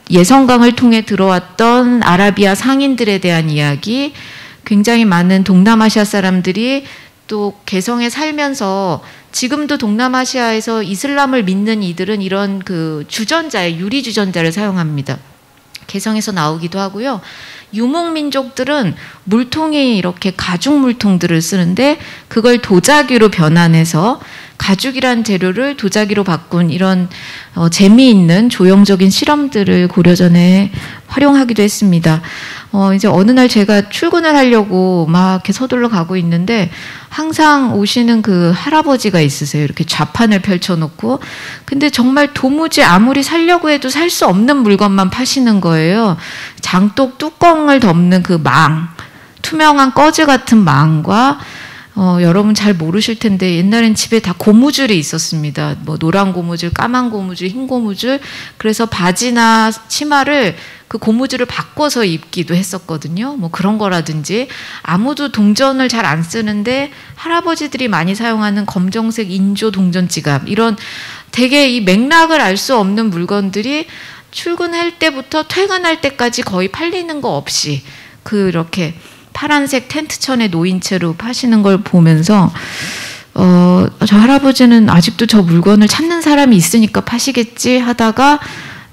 예성강을 통해 들어왔던 아라비아 상인들에 대한 이야기, 굉장히 많은 동남아시아 사람들이 또 개성에 살면서 지금도 동남아시아에서 이슬람을 믿는 이들은 이런 유리 주전자를 사용합니다. 개성에서 나오기도 하고요. 유목민족들은 물통이 이렇게 가죽 물통들을 쓰는데 그걸 도자기로 변환해서 가죽이란 재료를 도자기로 바꾼 이런 재미있는 조형적인 실험들을 고려전에 활용하기도 했습니다. 이제 어느 날 제가 출근을 하려고 막 이렇게 서둘러 가고 있는데 항상 오시는 그 할아버지가 있으세요. 이렇게 좌판을 펼쳐놓고. 근데 정말 도무지 아무리 살려고 해도 살 수 없는 물건만 파시는 거예요. 장독 뚜껑을 덮는 그 투명한 꺼즈 같은 망과 여러분 잘 모르실 텐데 옛날엔 집에 다 고무줄이 있었습니다. 뭐 노란 고무줄, 까만 고무줄, 흰 고무줄. 그래서 바지나 치마를 그 고무줄을 바꿔서 입기도 했었거든요. 뭐 그런 거라든지, 아무도 동전을 잘 안 쓰는데 할아버지들이 많이 사용하는 검정색 인조 동전 지갑, 이런 되게 이 맥락을 알 수 없는 물건들이 출근할 때부터 퇴근할 때까지 거의 팔리는 거 없이 그렇게 파란색 텐트천에 놓인 채로 파시는 걸 보면서 저 할아버지는 아직도 저 물건을 찾는 사람이 있으니까 파시겠지 하다가,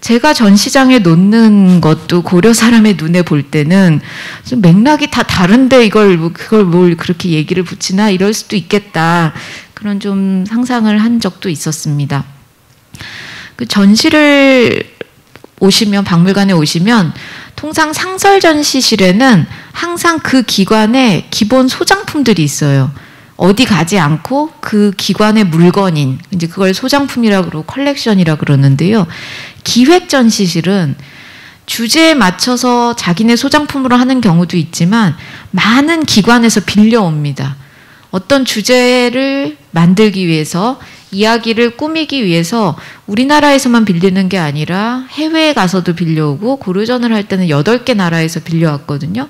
제가 전시장에 놓는 것도 고려 사람의 눈에 볼 때는 좀 맥락이 다 다른데 그걸 뭘 그렇게 얘기를 붙이나 이럴 수도 있겠다, 그런 좀 상상을 한 적도 있었습니다. 그 전시를 박물관에 오시면 통상 상설 전시실에는 항상 그 기관의 기본 소장품들이 있어요. 어디 가지 않고 그 기관의 물건인, 이제 그걸 소장품이라고 그러고 컬렉션이라고 그러는데요. 기획 전시실은 주제에 맞춰서 자기네 소장품으로 하는 경우도 있지만 많은 기관에서 빌려옵니다. 어떤 주제를 만들기 위해서, 이야기를 꾸미기 위해서 우리나라에서만 빌리는 게 아니라 해외에 가서도 빌려오고, 고려전을 할 때는 8개 나라에서 빌려왔거든요.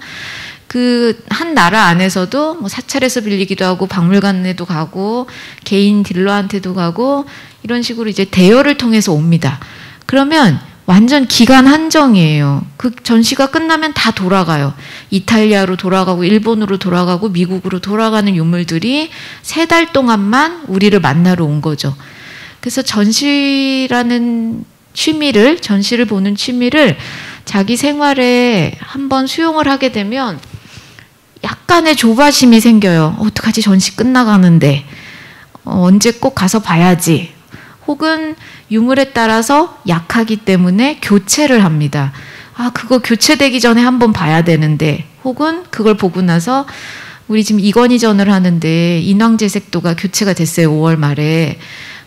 그 한 나라 안에서도 뭐 사찰에서 빌리기도 하고 박물관에도 가고 개인 딜러한테도 가고 이런 식으로 이제 대여를 통해서 옵니다. 그러면 완전 기간 한정이에요. 그 전시가 끝나면 다 돌아가요. 이탈리아로 돌아가고 일본으로 돌아가고 미국으로 돌아가는 유물들이 3달 동안만 우리를 만나러 온 거죠. 그래서 전시라는 취미를, 전시를 보는 취미를 자기 생활에 한번 수용을 하게 되면 약간의 조바심이 생겨요. 어떡하지? 전시 끝나가는데 언제 꼭 가서 봐야지. 혹은 유물에 따라서 약하기 때문에 교체를 합니다. 아, 그거 교체되기 전에 한번 봐야 되는데, 혹은 그걸 보고 나서 우리 지금 이건희전을 하는데 인왕제색도가 교체가 됐어요. 5월 말에.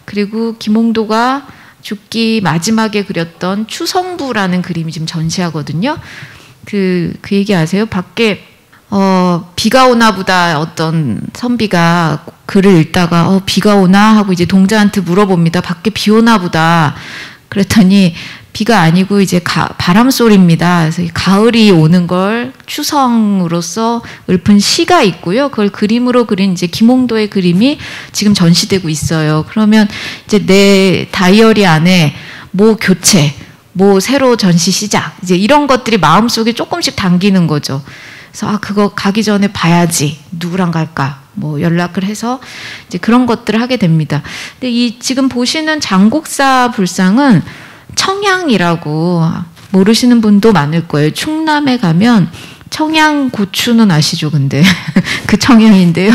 그리고 김홍도가 죽기 마지막에 그렸던 추성부라는 그림이 지금 전시하거든요. 그 얘기 아세요? 밖에 비가 오나 보다 어떤 선비가 글을 읽다가 비가 오나 하고 이제 동자한테 물어봅니다. 밖에 비 오나 보다. 그랬더니 비가 아니고 이제 바람 소리입니다. 그래서 가을이 오는 걸 추성으로서 읊은 시가 있고요. 그걸 그림으로 그린 이제 김홍도의 그림이 지금 전시되고 있어요. 그러면 이제 내 다이어리 안에 뭐 교체, 뭐 새로 전시 시작, 이제 이런 것들이 마음속에 조금씩 담기는 거죠. 그래서 그거 가기 전에 봐야지. 누구랑 갈까? 뭐 연락을 해서 이제 그런 것들을 하게 됩니다. 근데 이 지금 보시는 장곡사 불상은 청양이라고 모르시는 분도 많을 거예요. 충남에 가면 청양고추는 아시죠? 근데 그 청양인데요.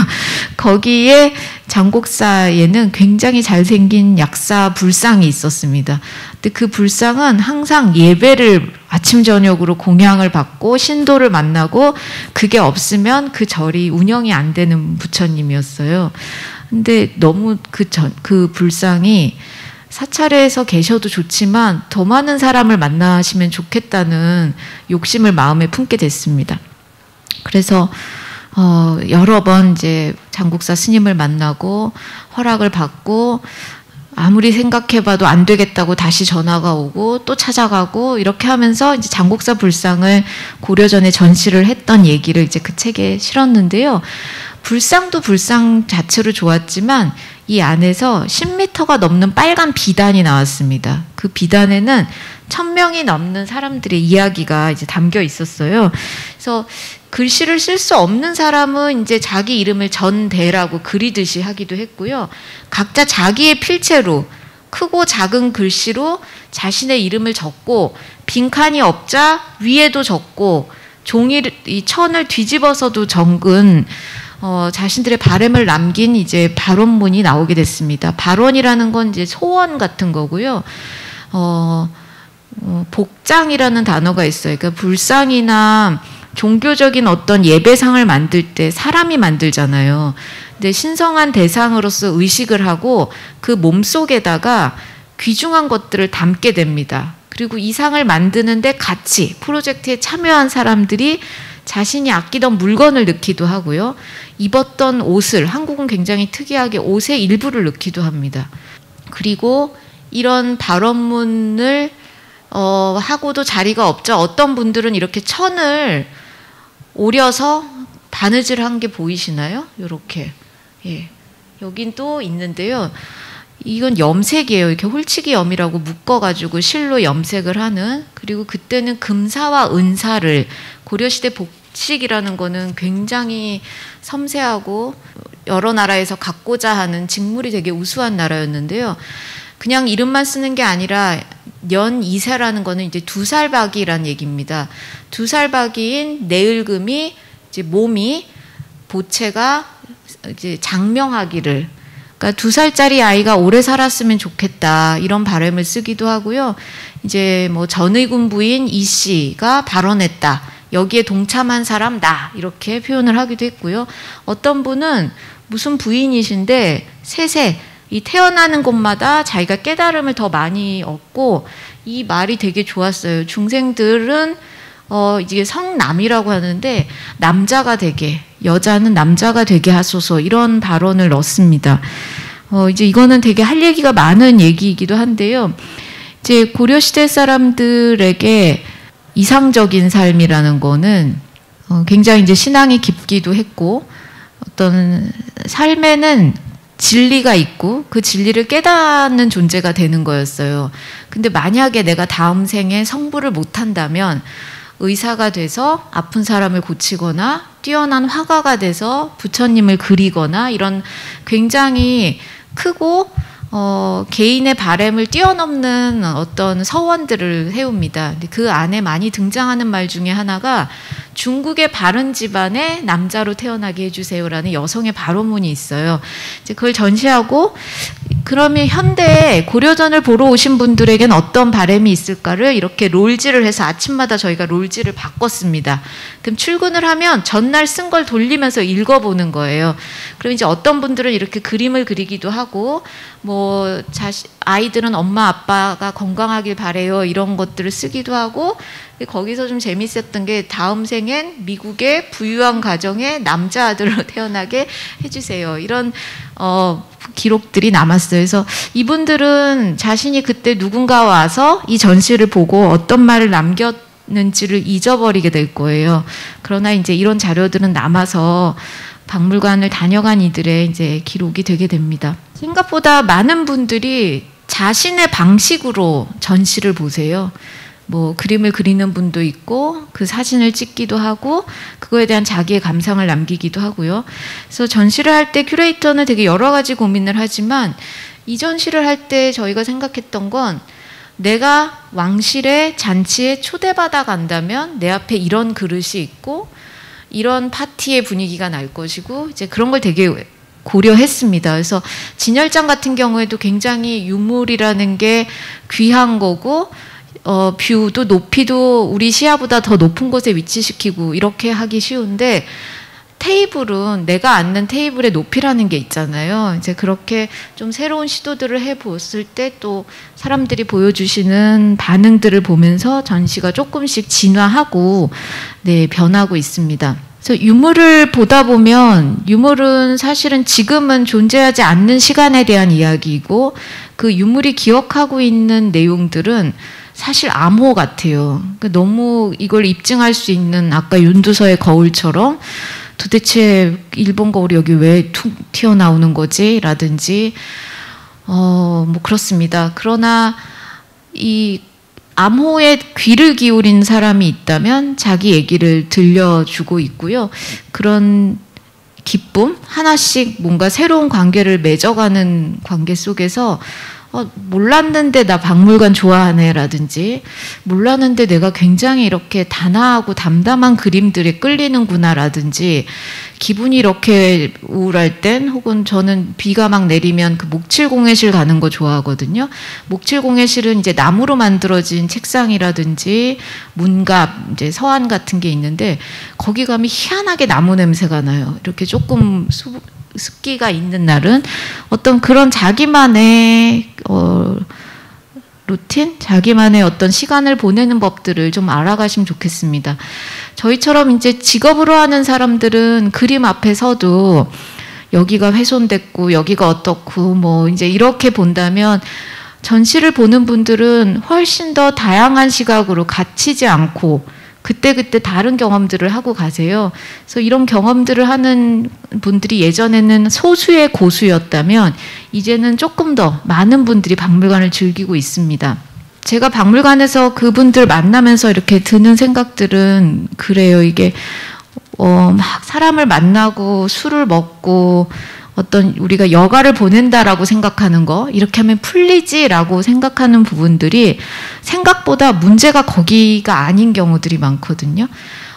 거기에 장곡사에는 굉장히 잘생긴 약사 불상이 있었습니다. 근데 그 불상은 항상 예배를 아침 저녁으로 공양을 받고 신도를 만나고 그게 없으면 그 절이 운영이 안 되는 부처님이었어요. 근데 너무 그 불상이 사찰에서 계셔도 좋지만 더 많은 사람을 만나시면 좋겠다는 욕심을 마음에 품게 됐습니다. 그래서 여러 번 이제 장곡사 스님을 만나고 허락을 받고 아무리 생각해봐도 안 되겠다고 다시 전화가 오고 또 찾아가고 이렇게 하면서 이제 장곡사 불상을 고려전에 전시를 했던 얘기를 이제 그 책에 실었는데요. 불상도 불상 자체로 좋았지만 이 안에서 10m가 넘는 빨간 비단이 나왔습니다. 그 비단에는 1000명이 넘는 사람들의 이야기가 이제 담겨 있었어요. 그래서 글씨를 쓸 수 없는 사람은 이제 자기 이름을 전대라고 그리듯이 하기도 했고요. 각자 자기의 필체로 크고 작은 글씨로 자신의 이름을 적고 빈칸이 없자 위에도 적고 이 천을 뒤집어서도 적은 자신들의 바람을 남긴 이제 발원문이 나오게 됐습니다. 발원이라는 건 이제 소원 같은 거고요. 복장이라는 단어가 있어요. 그러니까 불상이나 종교적인 어떤 예배상을 만들 때 사람이 만들잖아요. 근데 신성한 대상으로서 의식을 하고 그 몸속에다가 귀중한 것들을 담게 됩니다. 그리고 이 상을 만드는데 같이 프로젝트에 참여한 사람들이 자신이 아끼던 물건을 넣기도 하고요. 입었던 옷을, 한국은 굉장히 특이하게 옷의 일부를 넣기도 합니다. 그리고 이런 발원문을 하고도 자리가 없죠. 어떤 분들은 이렇게 천을 오려서 바느질 한 게 보이시나요? 이렇게. 예. 여긴 또 있는데요. 이건 염색이에요. 이렇게 홀치기 염이라고 묶어가지고 실로 염색을 하는. 그리고 그때는 금사와 은사를, 고려시대 복식이라는 거는 굉장히 섬세하고 여러 나라에서 갖고자 하는 직물이 되게 우수한 나라였는데요. 그냥 이름만 쓰는 게 아니라 연이세라는 거는 이제 두살박이란 얘기입니다. 두살박이인 내을금이 이제 몸이 보체가 이제 장명하기를, 그러니까 2살짜리 아이가 오래 살았으면 좋겠다 이런 바람을 쓰기도 하고요. 이제 뭐 전의군 부인 이 씨가 발언했다. 여기에 동참한 사람 나 이렇게 표현을 하기도 했고요. 어떤 분은 무슨 부인이신데 세세 이 태어나는 곳마다 자기가 깨달음을 더 많이 얻고, 이 말이 되게 좋았어요. 중생들은 이게 성남이라고 하는데 남자가 되게, 여자는 남자가 되게 하소서 이런 발언을 넣습니다. 이제 이거는 되게 할 얘기가 많은 얘기이기도 한데요. 이제 고려시대 사람들에게 이상적인 삶이라는 거는 굉장히 이제 신앙이 깊기도 했고, 어떤 삶에는 진리가 있고 그 진리를 깨닫는 존재가 되는 거였어요. 근데 만약에 내가 다음 생에 성불을 못한다면 의사가 돼서 아픈 사람을 고치거나 뛰어난 화가가 돼서 부처님을 그리거나 이런 굉장히 크고 개인의 바램을 뛰어넘는 어떤 서원들을 해옵니다. 그 안에 많이 등장하는 말 중에 하나가 중국의 바른 집안의 남자로 태어나게 해주세요라는 여성의 발언문이 있어요. 이제 그걸 전시하고 그러면 현대 고려전을 보러 오신 분들에겐 어떤 바램이 있을까를 이렇게 롤지를 해서 아침마다 저희가 롤지를 바꿨습니다. 그럼 출근을 하면 전날 쓴 걸 돌리면서 읽어보는 거예요. 그럼 이제 어떤 분들은 이렇게 그림을 그리기도 하고 뭐 아이들은 엄마 아빠가 건강하길 바래요 이런 것들을 쓰기도 하고 거기서 좀 재밌었던 게 다음 생엔 미국의 부유한 가정의 남자 아들로 태어나게 해주세요. 이런 기록들이 남았어요. 그래서 이분들은 자신이 그때 누군가 와서 이 전시를 보고 어떤 말을 남겼는지를 잊어버리게 될 거예요. 그러나 이제 이런 자료들은 남아서 박물관을 다녀간 이들의 이제 기록이 되게 됩니다. 생각보다 많은 분들이 자신의 방식으로 전시를 보세요. 뭐 그림을 그리는 분도 있고 그 사진을 찍기도 하고 그거에 대한 자기의 감상을 남기기도 하고요. 그래서 전시를 할 때 큐레이터는 되게 여러 가지 고민을 하지만 이 전시를 할 때 저희가 생각했던 건 내가 왕실의 잔치에 초대받아 간다면 내 앞에 이런 그릇이 있고 이런 파티의 분위기가 날 것이고 이제 그런 걸 되게 고려했습니다. 그래서 진열장 같은 경우에도 굉장히 유물이라는 게 귀한 거고 뷰도 높이도 우리 시야보다 더 높은 곳에 위치시키고 이렇게 하기 쉬운데 테이블은 내가 앉는 테이블의 높이라는 게 있잖아요. 이제 그렇게 좀 새로운 시도들을 해봤을 때 또 사람들이 보여주시는 반응들을 보면서 전시가 조금씩 진화하고 변하고 있습니다. 그래서 유물을 보다 보면 유물은 사실은 지금은 존재하지 않는 시간에 대한 이야기이고 그 유물이 기억하고 있는 내용들은 사실 암호 같아요. 너무 이걸 입증할 수 있는 아까 윤두서의 거울처럼 도대체 일본 거울이 여기 왜 툭 튀어나오는 거지? 라든지 뭐 그렇습니다. 그러나 이 암호에 귀를 기울인 사람이 있다면 자기 얘기를 들려주고 있고요. 그런 기쁨, 하나씩 뭔가 새로운 관계를 맺어가는 관계 속에서 몰랐는데 나 박물관 좋아하네 라든지 몰랐는데 내가 굉장히 이렇게 단아하고 담담한 그림들에 끌리는구나 라든지 기분이 이렇게 우울할 땐 혹은 저는 비가 막 내리면 그 목칠공예실 가는 거 좋아하거든요. 목칠공예실은 이제 나무로 만들어진 책상이라든지 문갑, 이제 서안 같은 게 있는데 거기 가면 희한하게 나무 냄새가 나요. 이렇게 조금 습기가 있는 날은 어떤 그런 자기만의 루틴? 자기만의 어떤 시간을 보내는 법들을 좀 알아가시면 좋겠습니다. 저희처럼 이제 직업으로 하는 사람들은 그림 앞에 서도 여기가 훼손됐고 여기가 어떻고 뭐 이제 이렇게 본다면 전시를 보는 분들은 훨씬 더 다양한 시각으로 갇히지 않고 그때그때 다른 경험들을 하고 가세요. 그래서 이런 경험들을 하는 분들이 예전에는 소수의 고수였다면 이제는 조금 더 많은 분들이 박물관을 즐기고 있습니다. 제가 박물관에서 그분들 만나면서 이렇게 드는 생각들은 그래요. 이게 막 사람을 만나고 술을 먹고 어떤 우리가 여가를 보낸다라고 생각하는 거 이렇게 하면 풀리지라고 생각하는 부분들이 생각보다 문제가 거기가 아닌 경우들이 많거든요.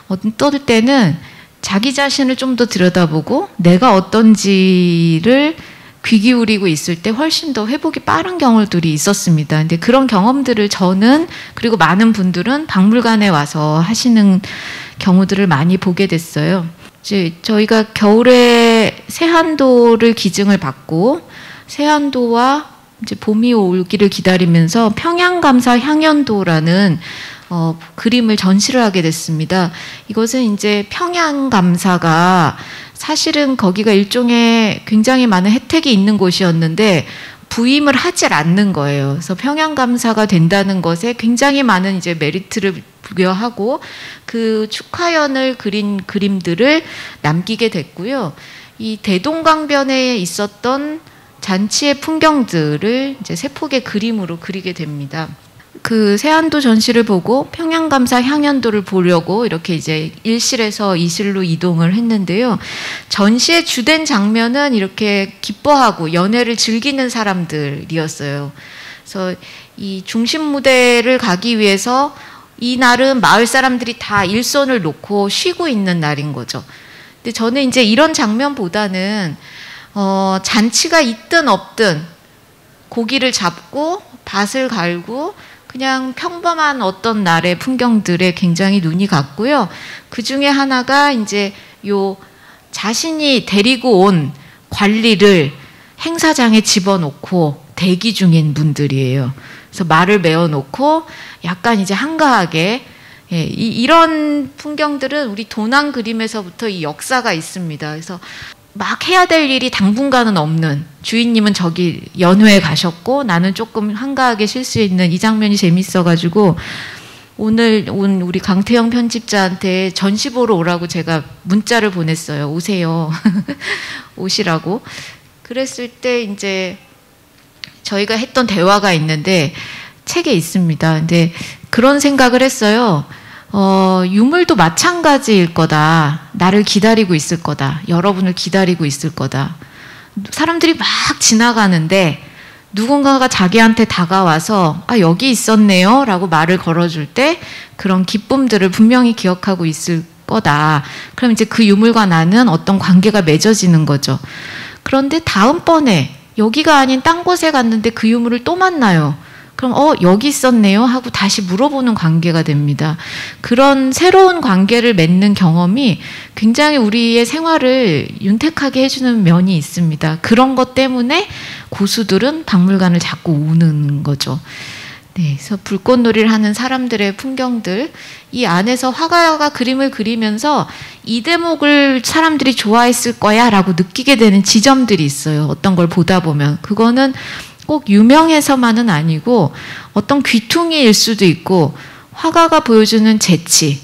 어떨 때는 자기 자신을 좀 더 들여다보고 내가 어떤지를 귀 기울이고 있을 때 훨씬 더 회복이 빠른 경우들이 있었습니다. 근데 그런 경험들을 저는 그리고 많은 분들은 박물관에 와서 하시는 경우들을 많이 보게 됐어요. 이제 저희가 겨울에 세한도를 기증을 받고 세한도와 이제 봄이 오기를 기다리면서 평양감사 향연도라는 그림을 전시를 하게 됐습니다. 이것은 이제 평양감사가 사실은 거기가 일종의 굉장히 많은 혜택이 있는 곳이었는데 부임을 하질 않는 거예요. 그래서 평양감사가 된다는 것에 굉장히 많은 이제 메리트를 부여하고 그 축하연을 그린 그림들을 남기게 됐고요. 이 대동강변에 있었던 잔치의 풍경들을 이제 세폭의 그림으로 그리게 됩니다. 그 세안도 전시를 보고 평양감사 향연도를 보려고 이렇게 이제 1실에서 2실로 이동을 했는데요. 전시의 주된 장면은 이렇게 기뻐하고 연애를 즐기는 사람들이었어요. 그래서 이 중심 무대를 가기 위해서 이 날은 마을 사람들이 다 일손을 놓고 쉬고 있는 날인 거죠. 근데 저는 이제 이런 장면보다는 잔치가 있든 없든 고기를 잡고 밭을 갈고 그냥 평범한 어떤 날의 풍경들에 굉장히 눈이 갔고요. 그 중에 하나가 이제 요 자신이 데리고 온 관리를 행사장에 집어넣고 대기 중인 분들이에요. 그래서 말을 메워놓고 약간 이제 한가하게, 예, 이런 풍경들은 우리 도난 그림에서부터 이 역사가 있습니다. 그래서 막 해야 될 일이 당분간은 없는, 주인님은 저기 연회에 가셨고 나는 조금 한가하게 쉴 수 있는 이 장면이 재밌어가지고 오늘 온 우리 강태영 편집자한테 전시 보러 오라고 제가 문자를 보냈어요. 오세요. 오시라고. 그랬을 때 이제 저희가 했던 대화가 있는데 책에 있습니다. 근데 그런 생각을 했어요. 유물도 마찬가지일 거다. 나를 기다리고 있을 거다. 여러분을 기다리고 있을 거다. 사람들이 막 지나가는데 누군가가 자기한테 다가와서 아, 여기 있었네요 라고 말을 걸어줄 때 그런 기쁨들을 분명히 기억하고 있을 거다. 그럼 이제 그 유물과 나는 어떤 관계가 맺어지는 거죠. 그런데 다음번에 여기가 아닌 딴 곳에 갔는데 그 유물을 또 만나요. 그럼 여기 있었네요 하고 다시 물어보는 관계가 됩니다. 그런 새로운 관계를 맺는 경험이 굉장히 우리의 생활을 윤택하게 해주는 면이 있습니다. 그런 것 때문에 고수들은 박물관을 자꾸 오는 거죠. 네, 그래서 불꽃놀이를 하는 사람들의 풍경들, 이 안에서 화가가 그림을 그리면서 이 대목을 사람들이 좋아했을 거야 라고 느끼게 되는 지점들이 있어요. 어떤 걸 보다 보면. 그거는 꼭 유명해서만은 아니고 어떤 귀퉁이일 수도 있고 화가가 보여주는 재치,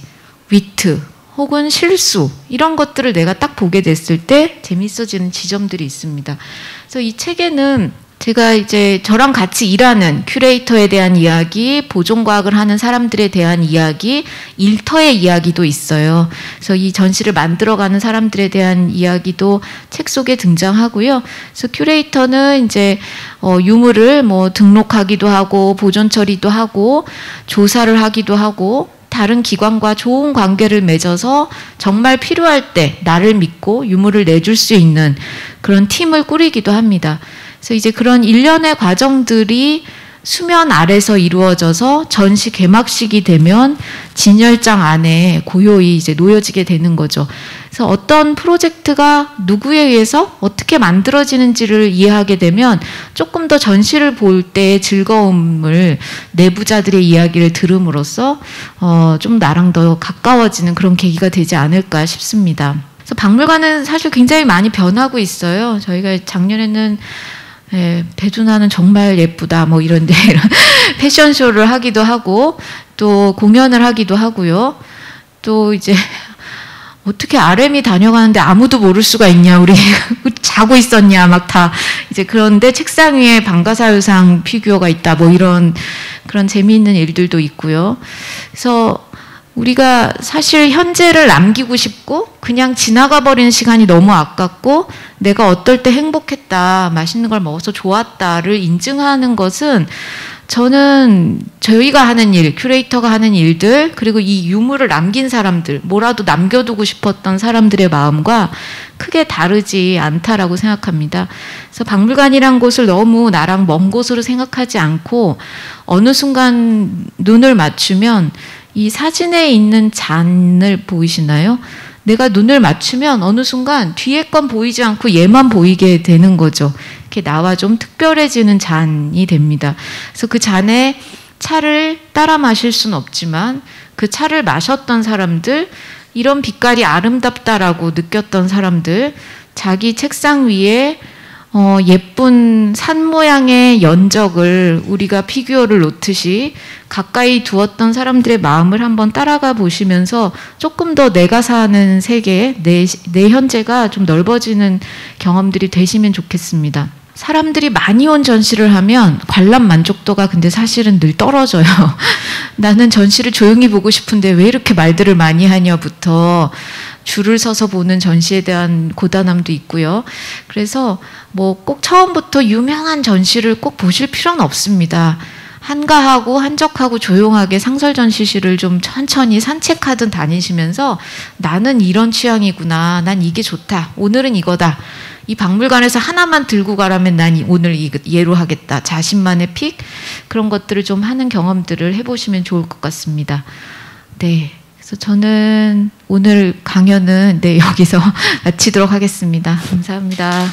위트 혹은 실수 이런 것들을 내가 딱 보게 됐을 때 재밌어지는 지점들이 있습니다. 그래서 이 책에는 제가 이제 저랑 같이 일하는 큐레이터에 대한 이야기, 보존과학을 하는 사람들에 대한 이야기, 일터의 이야기도 있어요. 그래서 이 전시를 만들어가는 사람들에 대한 이야기도 책 속에 등장하고요. 그래서 큐레이터는 이제 유물을 뭐 등록하기도 하고 보존 처리도 하고 조사를 하기도 하고 다른 기관과 좋은 관계를 맺어서 정말 필요할 때 나를 믿고 유물을 내줄 수 있는 그런 팀을 꾸리기도 합니다. 그래서 이제 그런 일련의 과정들이 수면 아래서 이루어져서 전시 개막식이 되면 진열장 안에 고요히 이제 놓여지게 되는 거죠. 그래서 어떤 프로젝트가 누구에 의해서 어떻게 만들어지는지를 이해하게 되면 조금 더 전시를 볼 때의 즐거움을 내부자들의 이야기를 들음으로써 좀 나랑 더 가까워지는 그런 계기가 되지 않을까 싶습니다. 그래서 박물관은 사실 굉장히 많이 변하고 있어요. 저희가 작년에는 배두나는 정말 예쁘다 뭐 이런데 패션쇼를 하기도 하고 또 공연을 하기도 하고요. 또 이제 어떻게 RM이 다녀가는데 아무도 모를 수가 있냐, 우리 자고 있었냐 막 다 이제. 그런데 책상 위에 방가사유상 피규어가 있다 뭐 이런 그런 재미있는 일들도 있고요. 그래서 우리가 사실 현재를 남기고 싶고 그냥 지나가 버리는 시간이 너무 아깝고 내가 어떨 때 행복했다, 맛있는 걸 먹어서 좋았다를 인증하는 것은 저는 저희가 하는 일, 큐레이터가 하는 일들, 그리고 이 유물을 남긴 사람들, 뭐라도 남겨두고 싶었던 사람들의 마음과 크게 다르지 않다라고 생각합니다. 그래서 박물관이란 곳을 너무 나랑 먼 곳으로 생각하지 않고 어느 순간 눈을 맞추면 이 사진에 있는 잔을 보이시나요? 내가 눈을 맞추면 어느 순간 뒤에 건 보이지 않고 얘만 보이게 되는 거죠. 이렇게 나와 좀 특별해지는 잔이 됩니다. 그래서 그 잔에 차를 따라 마실 수는 없지만 그 차를 마셨던 사람들, 이런 빛깔이 아름답다라고 느꼈던 사람들, 자기 책상 위에 예쁜 산 모양의 연적을 우리가 피규어를 놓듯이 가까이 두었던 사람들의 마음을 한번 따라가 보시면서 조금 더 내가 사는 세계, 내 현재가 좀 넓어지는 경험들이 되시면 좋겠습니다. 사람들이 많이 온 전시를 하면 관람 만족도가 근데 사실은 늘 떨어져요. 나는 전시를 조용히 보고 싶은데 왜 이렇게 말들을 많이 하냐부터 줄을 서서 보는 전시에 대한 고단함도 있고요. 그래서 뭐 꼭 처음부터 유명한 전시를 꼭 보실 필요는 없습니다. 한가하고 한적하고 조용하게 상설 전시실을 좀 천천히 산책하듯 다니시면서 나는 이런 취향이구나. 난 이게 좋다. 오늘은 이거다. 이 박물관에서 하나만 들고 가라면 난 오늘 얘로 하겠다. 자신만의 픽 그런 것들을 좀 하는 경험들을 해보시면 좋을 것 같습니다. 네, 그래서 저는 오늘 강연은 여기서 마치도록 하겠습니다. 감사합니다.